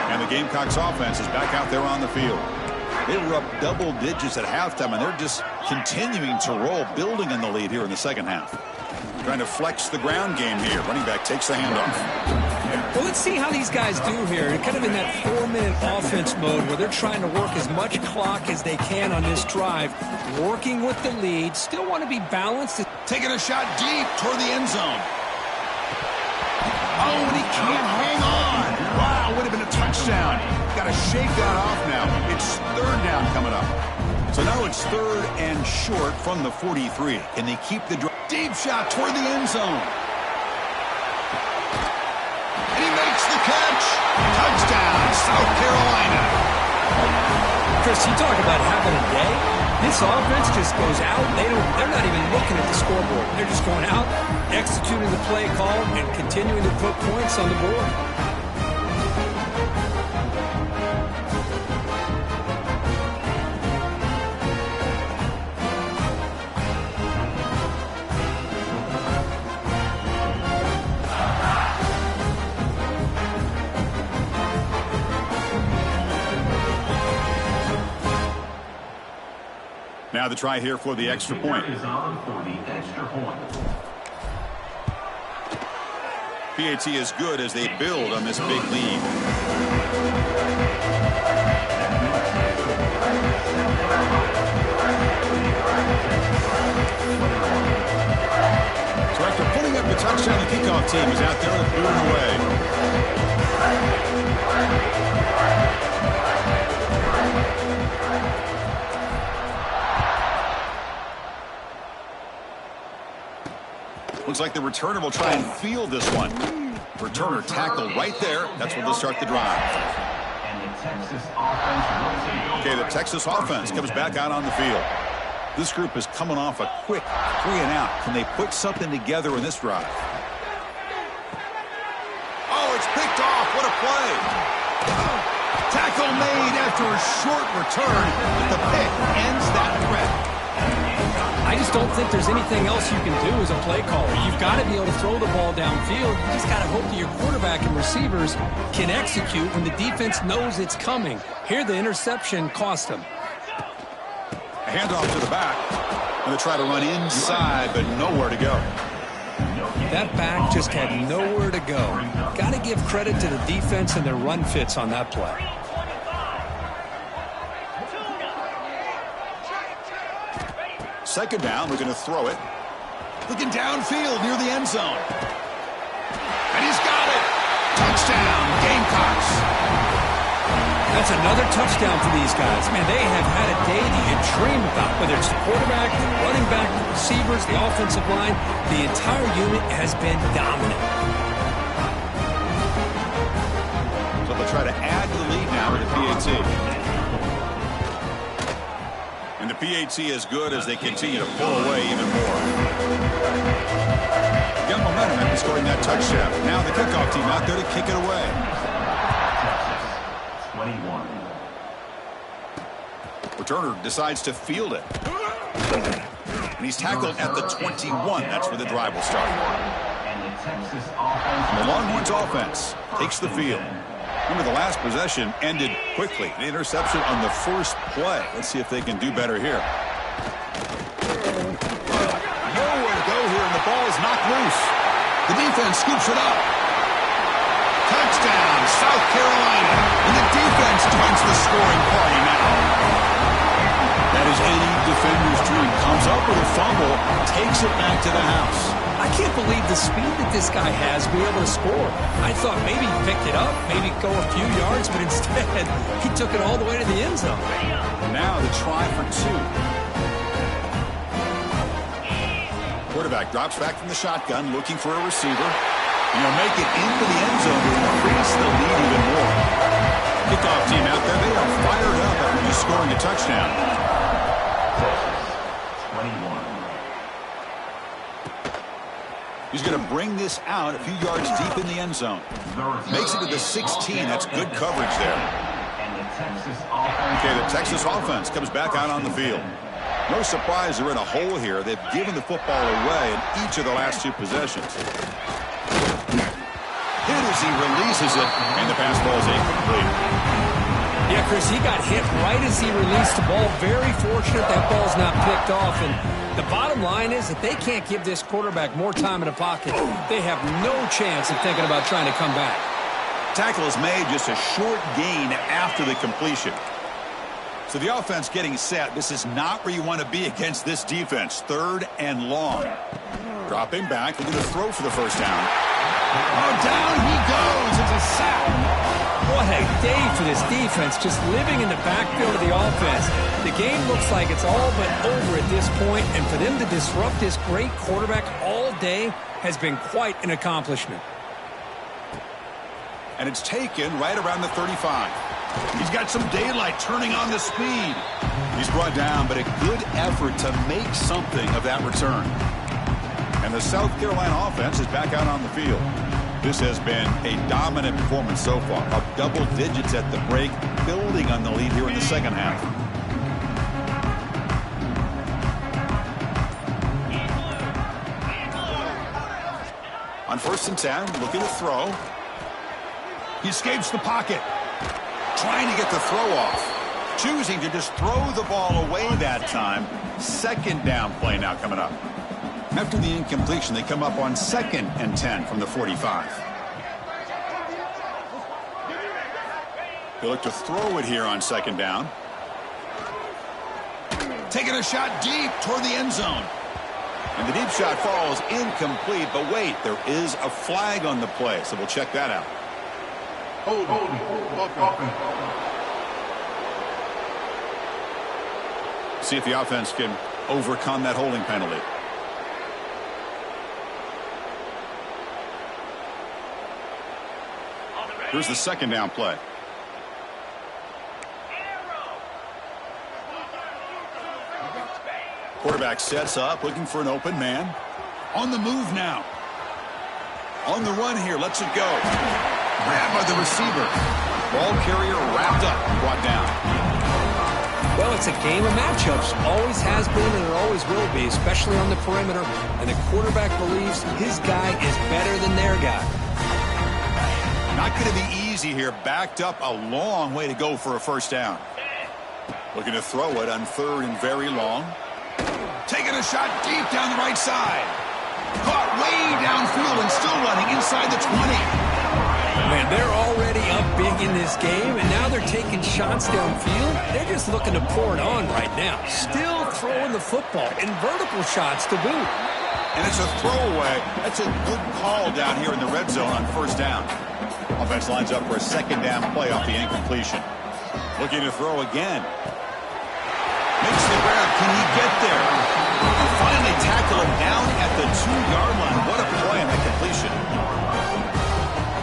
Speaker 1: And the Gamecocks offense is back out there on the field. They were up double digits at halftime, and they're just continuing to roll, building on the lead here in the second half. Trying to flex the ground game here. Running back takes the handoff.
Speaker 2: Well, let's see how these guys do here. They're kind of in that 4-minute offense mode where they're trying to work as much clock as they can on this drive, working with the lead, still want to be balanced.
Speaker 1: Taking a shot deep toward the end zone. Oh, and he can't hang on. Wow, would have been a touchdown. Got to shake that off now. It's third down coming up. So now it's third and short from the 43. Can they keep the drive? Deep shot toward the end zone. And he makes the catch. Touchdown, South Carolina.
Speaker 2: Chris, you talk about having a day. This offense just goes out. They're not even looking at the scoreboard. They're just going out, executing the play call, and continuing to put points on the board.
Speaker 1: Now the try here for the extra point.
Speaker 4: Is on for the extra point.
Speaker 1: PAT is good as they build on this big lead. So after putting up the touchdown, the kickoff team is out there booting away. Looks like the returner will try and field this one. Returner tackled right there. That's where they'll start the drive. Okay, the Texas offense comes back out on the field. This group is coming off a quick 3-and-out. Can they put something together in this drive? Oh, it's picked off. What a play. Tackle made after a short return, but the pick ends that threat.
Speaker 2: I just don't think there's anything else you can do as a play caller. You've got to be able to throw the ball downfield. You just got to hope that your quarterback and receivers can execute when the defense knows it's coming. Here, the interception cost them.
Speaker 1: A handoff to the back. And they try to run inside, but nowhere to go.
Speaker 2: That back just had nowhere to go. Got to give credit to the defense and their run fits on that play.
Speaker 1: Second down, we're going to throw it. Looking downfield near the end zone. And he's got it. Touchdown, Gamecocks.
Speaker 2: That's another touchdown for these guys. Man, they have had a day that you dream about, whether it's the quarterback, the running back, the receivers, the offensive line. The entire unit has been dominant.
Speaker 1: So they'll try to add to the lead now with the PAT. And the PAT is good as they continue to pull away even more. Got momentum after scoring that touchdown. Now the kickoff team out there to kick it away.
Speaker 4: 21.
Speaker 1: Returner decides to field it. And he's tackled at the 21. That's where the drive will start. And the Longhorns offense takes the field. Remember, the last possession ended quickly. An interception on the first play. Let's see if they can do better here. Nowhere to go here, and the ball is knocked loose. The defense scoops it up. Touchdown, South Carolina. And the defense joins the scoring party now. That is any defender's dream. Comes up with a fumble, takes it back to the house.
Speaker 2: I can't believe the speed that this guy has to be able to score. I thought maybe he picked it up, maybe go a few yards, but instead he took it all the way to the end zone.
Speaker 1: Now the try for two. Quarterback drops back from the shotgun, looking for a receiver. And he'll make it into the end zone to increase the lead even more. Kickoff team out there, they are fired up after just scoring a touchdown.
Speaker 4: 21.
Speaker 1: He's going to bring this out a few yards deep in the end zone. Makes it to the 16. That's good coverage there. Okay, the Texas offense comes back out on the field. No surprise they're in a hole here. They've given the football away in each of the last two possessions. Hit as he releases it, and the pass ball is incomplete.
Speaker 2: Yeah, Chris, he got hit right as he released the ball. Very fortunate that ball's not picked off. And the bottom line is that they can't give this quarterback more time in the pocket. They have no chance of thinking about trying to come back.
Speaker 1: Tackle is made, just a short gain after the completion. So the offense getting set. This is not where you want to be against this defense. 3rd and long. Dropping back, looking to throw for the first down. Oh, down he goes. It's a sack.
Speaker 2: What a day for this defense, just living in the backfield of the offense. The game looks like it's all but over at this point, and for them to disrupt this great quarterback all day has been quite an accomplishment.
Speaker 1: And it's taken right around the 35. He's got some daylight turning on the speed. He's brought down, but a good effort to make something of that return. And the South Carolina offense is back out on the field. This has been a dominant performance so far. Up double digits at the break, building on the lead here in the second half. On 1st and 10, looking to throw. He escapes the pocket. Trying to get the throw off. choosing to just throw the ball away that time. Second down play now coming up. After the incompletion, they come up on 2nd and 10 from the 45. They look to throw it here on 2nd down. Taking a shot deep toward the end zone. And the deep shot falls incomplete, but wait, there is a flag on the play, so we'll check that out.
Speaker 5: Hold.
Speaker 1: See if the offense can overcome that holding penalty. Here's the 2nd down play. Quarterback sets up, looking for an open man. On the move now. On the run here, lets it go. Grabbed by the receiver. Ball carrier wrapped up and brought down.
Speaker 2: Well, it's a game of matchups. Always has been and it always will be, especially on the perimeter. And the quarterback believes his guy is better than their guy.
Speaker 1: Not going to be easy here. Backed up a long way to go for a first down. Looking to throw it on 3rd and very long. Taking a shot deep down the right side. Caught way downfield and still running inside the 20.
Speaker 2: Man, they're already up big in this game, and now they're taking shots downfield. They're just looking to pour it on right now. Still throwing the football and vertical shots to boot.
Speaker 1: And it's a throwaway. That's a good call down here in the red zone on 1st down. Offense lines up for a 2nd down play off the incompletion. Looking to throw again. Makes the grab. Can he get there? And finally tackle him down at the 2-yard line. What a play on that completion.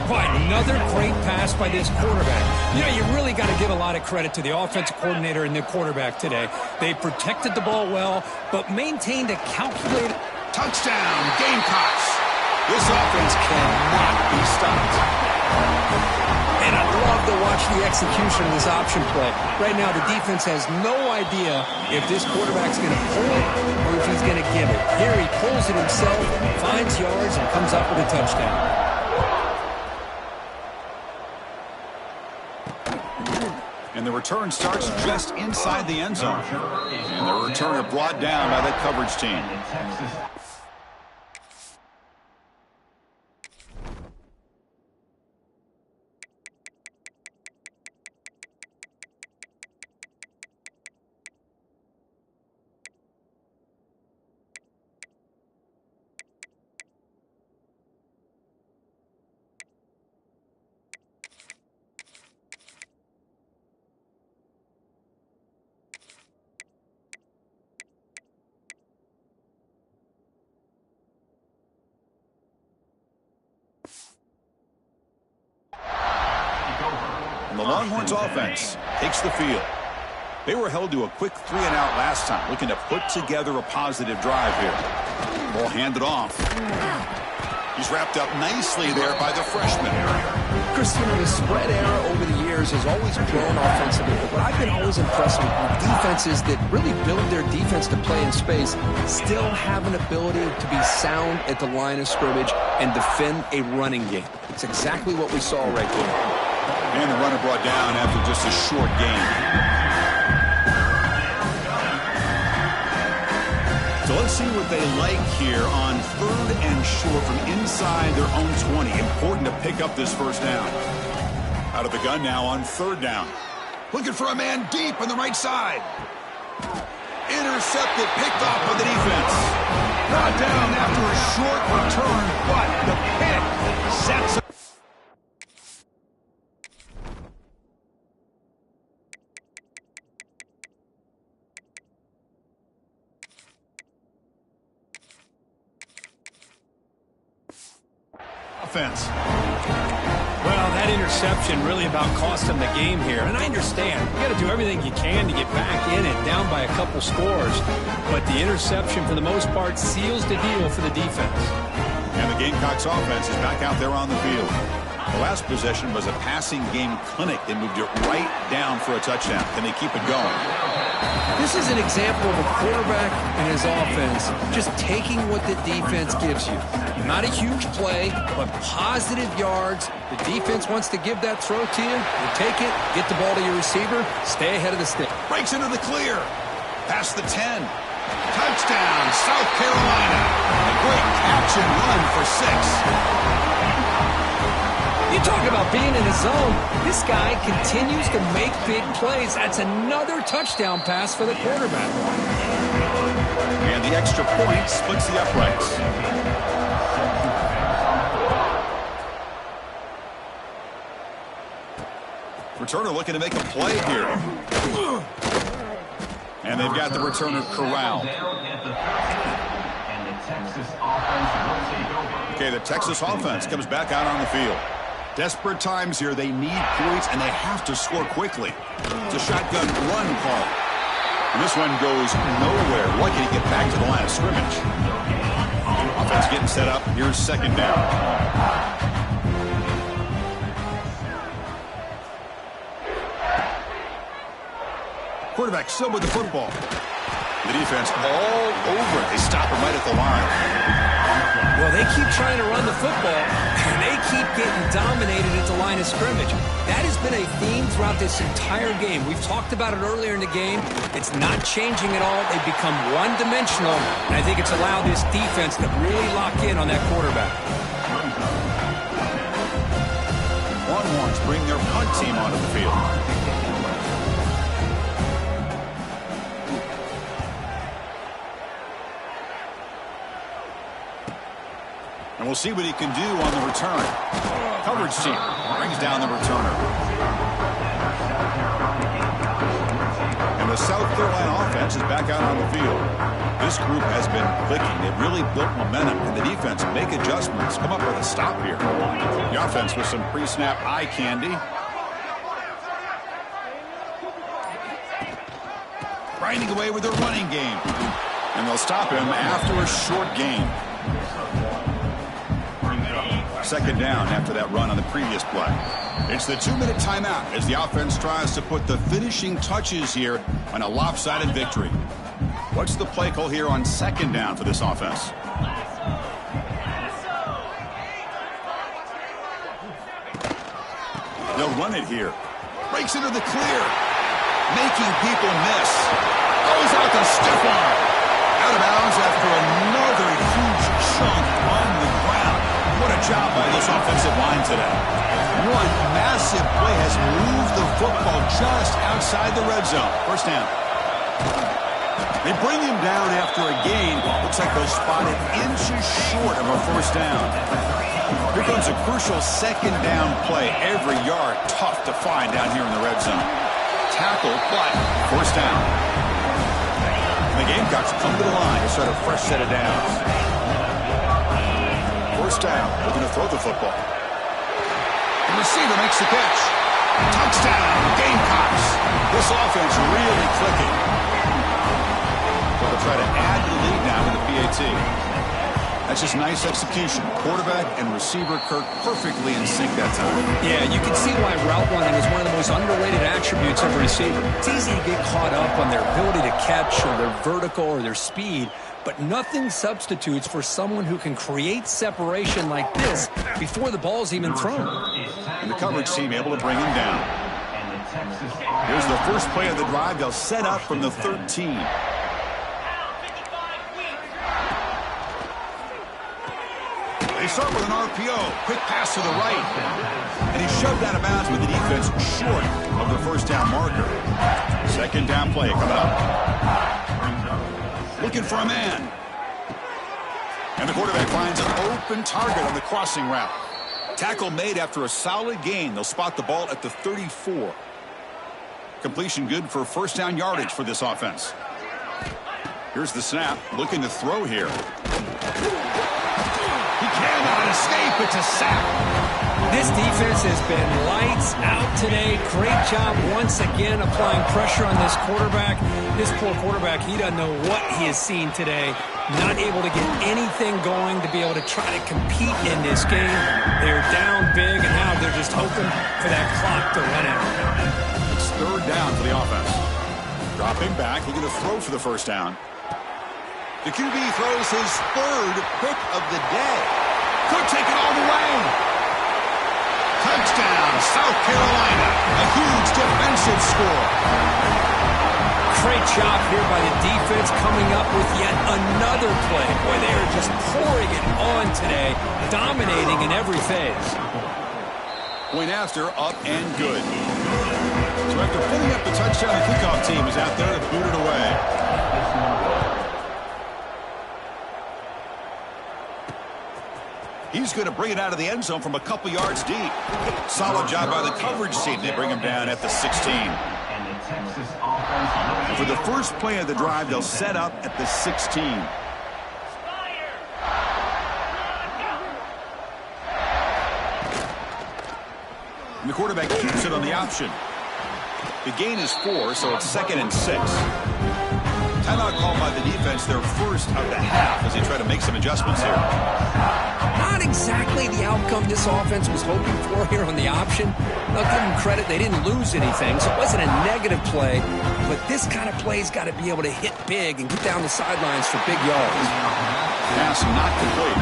Speaker 2: Quite another great pass by this quarterback. You know, you really got to give a lot of credit to the offensive coordinator and the quarterback today. They protected the ball well, but maintained a calculated...
Speaker 1: Touchdown, Gamecocks. This offense cannot be stopped.
Speaker 2: And I love to watch the execution of this option play. Right now, the defense has no idea if this quarterback's going to pull it or if he's going to give it. Here he pulls it himself, finds yards, and comes up with a touchdown.
Speaker 1: And the return starts just inside the end zone. And the returner brought down by that coverage team. And the Longhorns offense takes the field. They were held to a quick 3-and-out last time, looking to put together a positive drive here. Ball handed off. He's wrapped up nicely there by the freshman.
Speaker 2: Chris, you know, the spread era over the years has always grown offensively, but I've been always impressed with defenses that really build their defense to play in space, still have an ability to be sound at the line of scrimmage and defend a running game. It's exactly what we saw right there.
Speaker 1: And the runner brought down after just a short gain. So let's see what they like here on 3rd and short from inside their own 20. Important to pick up this first down. Out of the gun now on 3rd down. Looking for a man deep on the right side. Intercepted, picked off by the defense. Brought down after a short return, but the pick sets up. Offense.
Speaker 2: Well, that interception really about cost them the game here. And I understand. You got to do everything you can to get back in it, down by a couple scores. But the interception, for the most part, seals the deal for the defense.
Speaker 1: And the Gamecocks offense is back out there on the field. The last possession was a passing game clinic. They moved it right down for a touchdown. Can they keep it going?
Speaker 2: This is an example of a quarterback and his offense just taking what the defense gives you. Not a huge play, but positive yards. The defense wants to give that throw to you. You take it, get the ball to your receiver, stay ahead of the stick.
Speaker 1: Breaks into the clear. Past the 10. Touchdown, South Carolina. A great catch and run for 6.
Speaker 2: You talk about being in the zone. This guy continues to make big plays. That's another touchdown pass for the quarterback.
Speaker 1: And the extra point splits the uprights. Returner looking to make a play here. And they've got the returner corralled. Okay, the Texas offense comes back out on the field. Desperate times here. They need points, and they have to score quickly. It's a shotgun run call. And this one goes nowhere. Lucky to get back to the line of scrimmage. Offense getting set up. Here's second down. Quarterback still with the football. The defense all over it. They stop him right at the line.
Speaker 2: Well, they keep trying to run the football, and they keep getting dominated at the line of scrimmage. That has been a theme throughout this entire game. We've talked about it earlier in the game. It's not changing at all. They've become one-dimensional, and I think it's allowed this defense to really lock in on that quarterback.
Speaker 1: Longhorns bring their punt team onto the field. And we'll see what he can do on the return. Coverage team brings down the returner. And the South Carolina offense is back out on the field. This group has been clicking. They've really built momentum. And the defense make adjustments. Come up with a stop here. The offense with some pre-snap eye candy. Grinding away with their running game. And they'll stop him after a short gain. Second down after that run on the previous play. It's the 2-minute timeout as the offense tries to put the finishing touches here on a lopsided victory. What's the play call here on second down for this offense? They'll run it here. Breaks into the clear. Making people miss. Goes out the stiff arm. Out of bounds after another huge chunk on the ground. What a job by this offensive line today. One massive play has moved the football just outside the red zone. First down. They bring him down after a gain. Looks like they'll spot it inches short of a first down. Here comes a crucial second down play. Every yard tough to find down here in the red zone. Tackle, but first down. And the Gamecocks come to the line to start a fresh set of downs. First down, looking to throw the football. The receiver makes the catch. Touchdown, Gamecocks. This offense really clicking. They'll try to add to the lead now with the PAT. That's just nice execution. Quarterback and receiver Kirk perfectly in sync that time.
Speaker 2: Yeah, you can see why route running is one of the most underrated attributes of a receiver. It's easy to get caught up on their ability to catch or their vertical or their speed, but nothing substitutes for someone who can create separation like this before the ball's even thrown.
Speaker 1: And the coverage team able to bring him down. Here's the first play of the drive. They'll set up from the 13. They start with an RPO. Quick pass to the right. And he's shoved out of bounds with the defense short of the first down marker. Second down play coming up. Looking for a man. And the quarterback finds an open target on the crossing route. Tackle made after a solid gain. They'll spot the ball at the 34. Completion good for first down yardage for this offense. Here's the snap. Looking to throw here. He cannot escape. It's a sack.
Speaker 2: This defense has been lights out today. Great job once again applying pressure on this quarterback. This poor quarterback, he doesn't know what he has seen today. Not able to get anything going to be able to try to compete in this game. They're down big, and now they're just hoping for that clock to run out.
Speaker 1: It's third down for the offense. Dropping back, he's going to throw for the first down. The QB throws his third pick of the day. Could take it all the way. Touchdown, South Carolina. A huge defensive score.
Speaker 2: Great job here by the defense coming up with yet another play. Boy, they are just pouring it on today, dominating in every phase.
Speaker 1: Point after, up and good. So after pulling up the touchdown, the kickoff team is out there to boot it away. He's going to bring it out of the end zone from a couple yards deep. Solid job by the coverage team. They bring him down at the 16. For the first play of the drive, they'll set up at the 16. And the quarterback keeps it on the option. The gain is 4, so it's 2nd and 6. Timeout called by the defense, their first of the half, as they try to make some adjustments here.
Speaker 2: Not exactly the outcome this offense was hoping for here on the option. I'll give them credit, they didn't lose anything, so it wasn't a negative play. But this kind of play's got to be able to hit big and get down the sidelines for big yards.
Speaker 1: Pass not complete.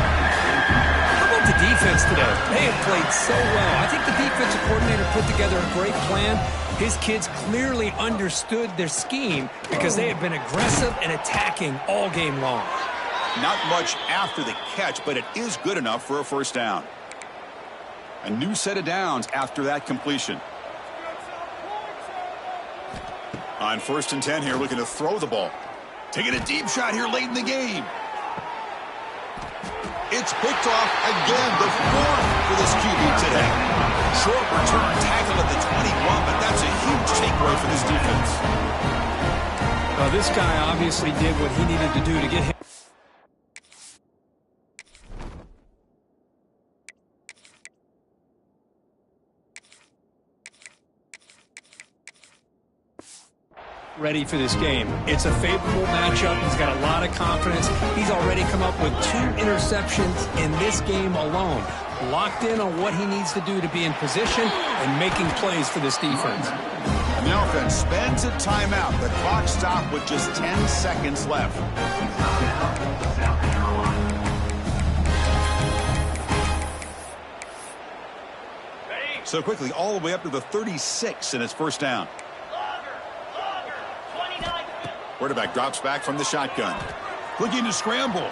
Speaker 2: How about the defense today? They have played so well. I think the defensive coordinator put together a great plan. His kids clearly understood their scheme because they have been aggressive and attacking all game long.
Speaker 1: Not much after the catch, but it is good enough for a first down. A new set of downs after that completion. On 1st and 10 here, looking to throw the ball. Taking a deep shot here late in the game. It's picked off again, the 4th for this QB today. Short return, tackle at the 21, but that's a huge takeaway for this defense.
Speaker 2: Well, this guy obviously did what he needed to do to get him. Ready for this game. It's a favorable matchup. He's got a lot of confidence. He's already come up with 2 interceptions in this game alone. Locked in on what he needs to do to be in position and making plays for this defense.
Speaker 1: And the offense spends a timeout. The clock stopped with just 10 seconds left. So quickly, all the way up to the 36, and it's first down. Quarterback drops back from the shotgun. Looking to scramble.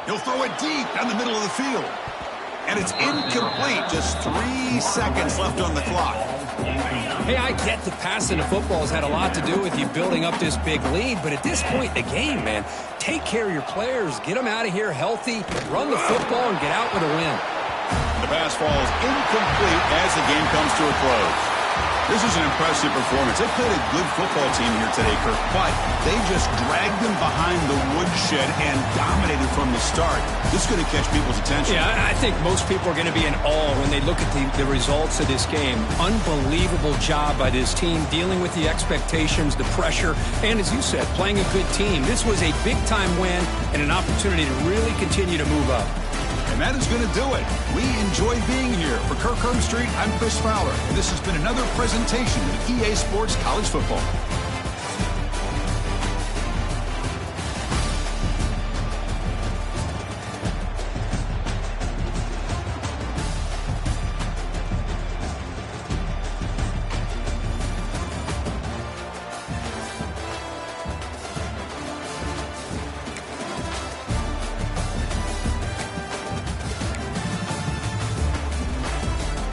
Speaker 1: He'll throw it deep down the middle of the field. And it's incomplete. Just 3 seconds left on the clock.
Speaker 2: Hey, I get the passing of football has had a lot to do with you building up this big lead, but at this point in the game, man, take care of your players. Get them out of here healthy, run the football, and get out with a win.
Speaker 1: The pass falls incomplete as the game comes to a close. This is an impressive performance. They played a good football team here today, Kirk, but they just dragged them behind the woodshed and dominated from the start. This is going to catch people's attention.
Speaker 2: Yeah, I think most people are going to be in awe when they look at the results of this game. Unbelievable job by this team dealing with the expectations, the pressure, and as you said, playing a good team. This was a big-time win and an opportunity to really continue to move up.
Speaker 1: And that is going to do it. We enjoy being here. For Kirk Street, I'm Chris Fowler. And this has been another presentation of EA Sports College Football.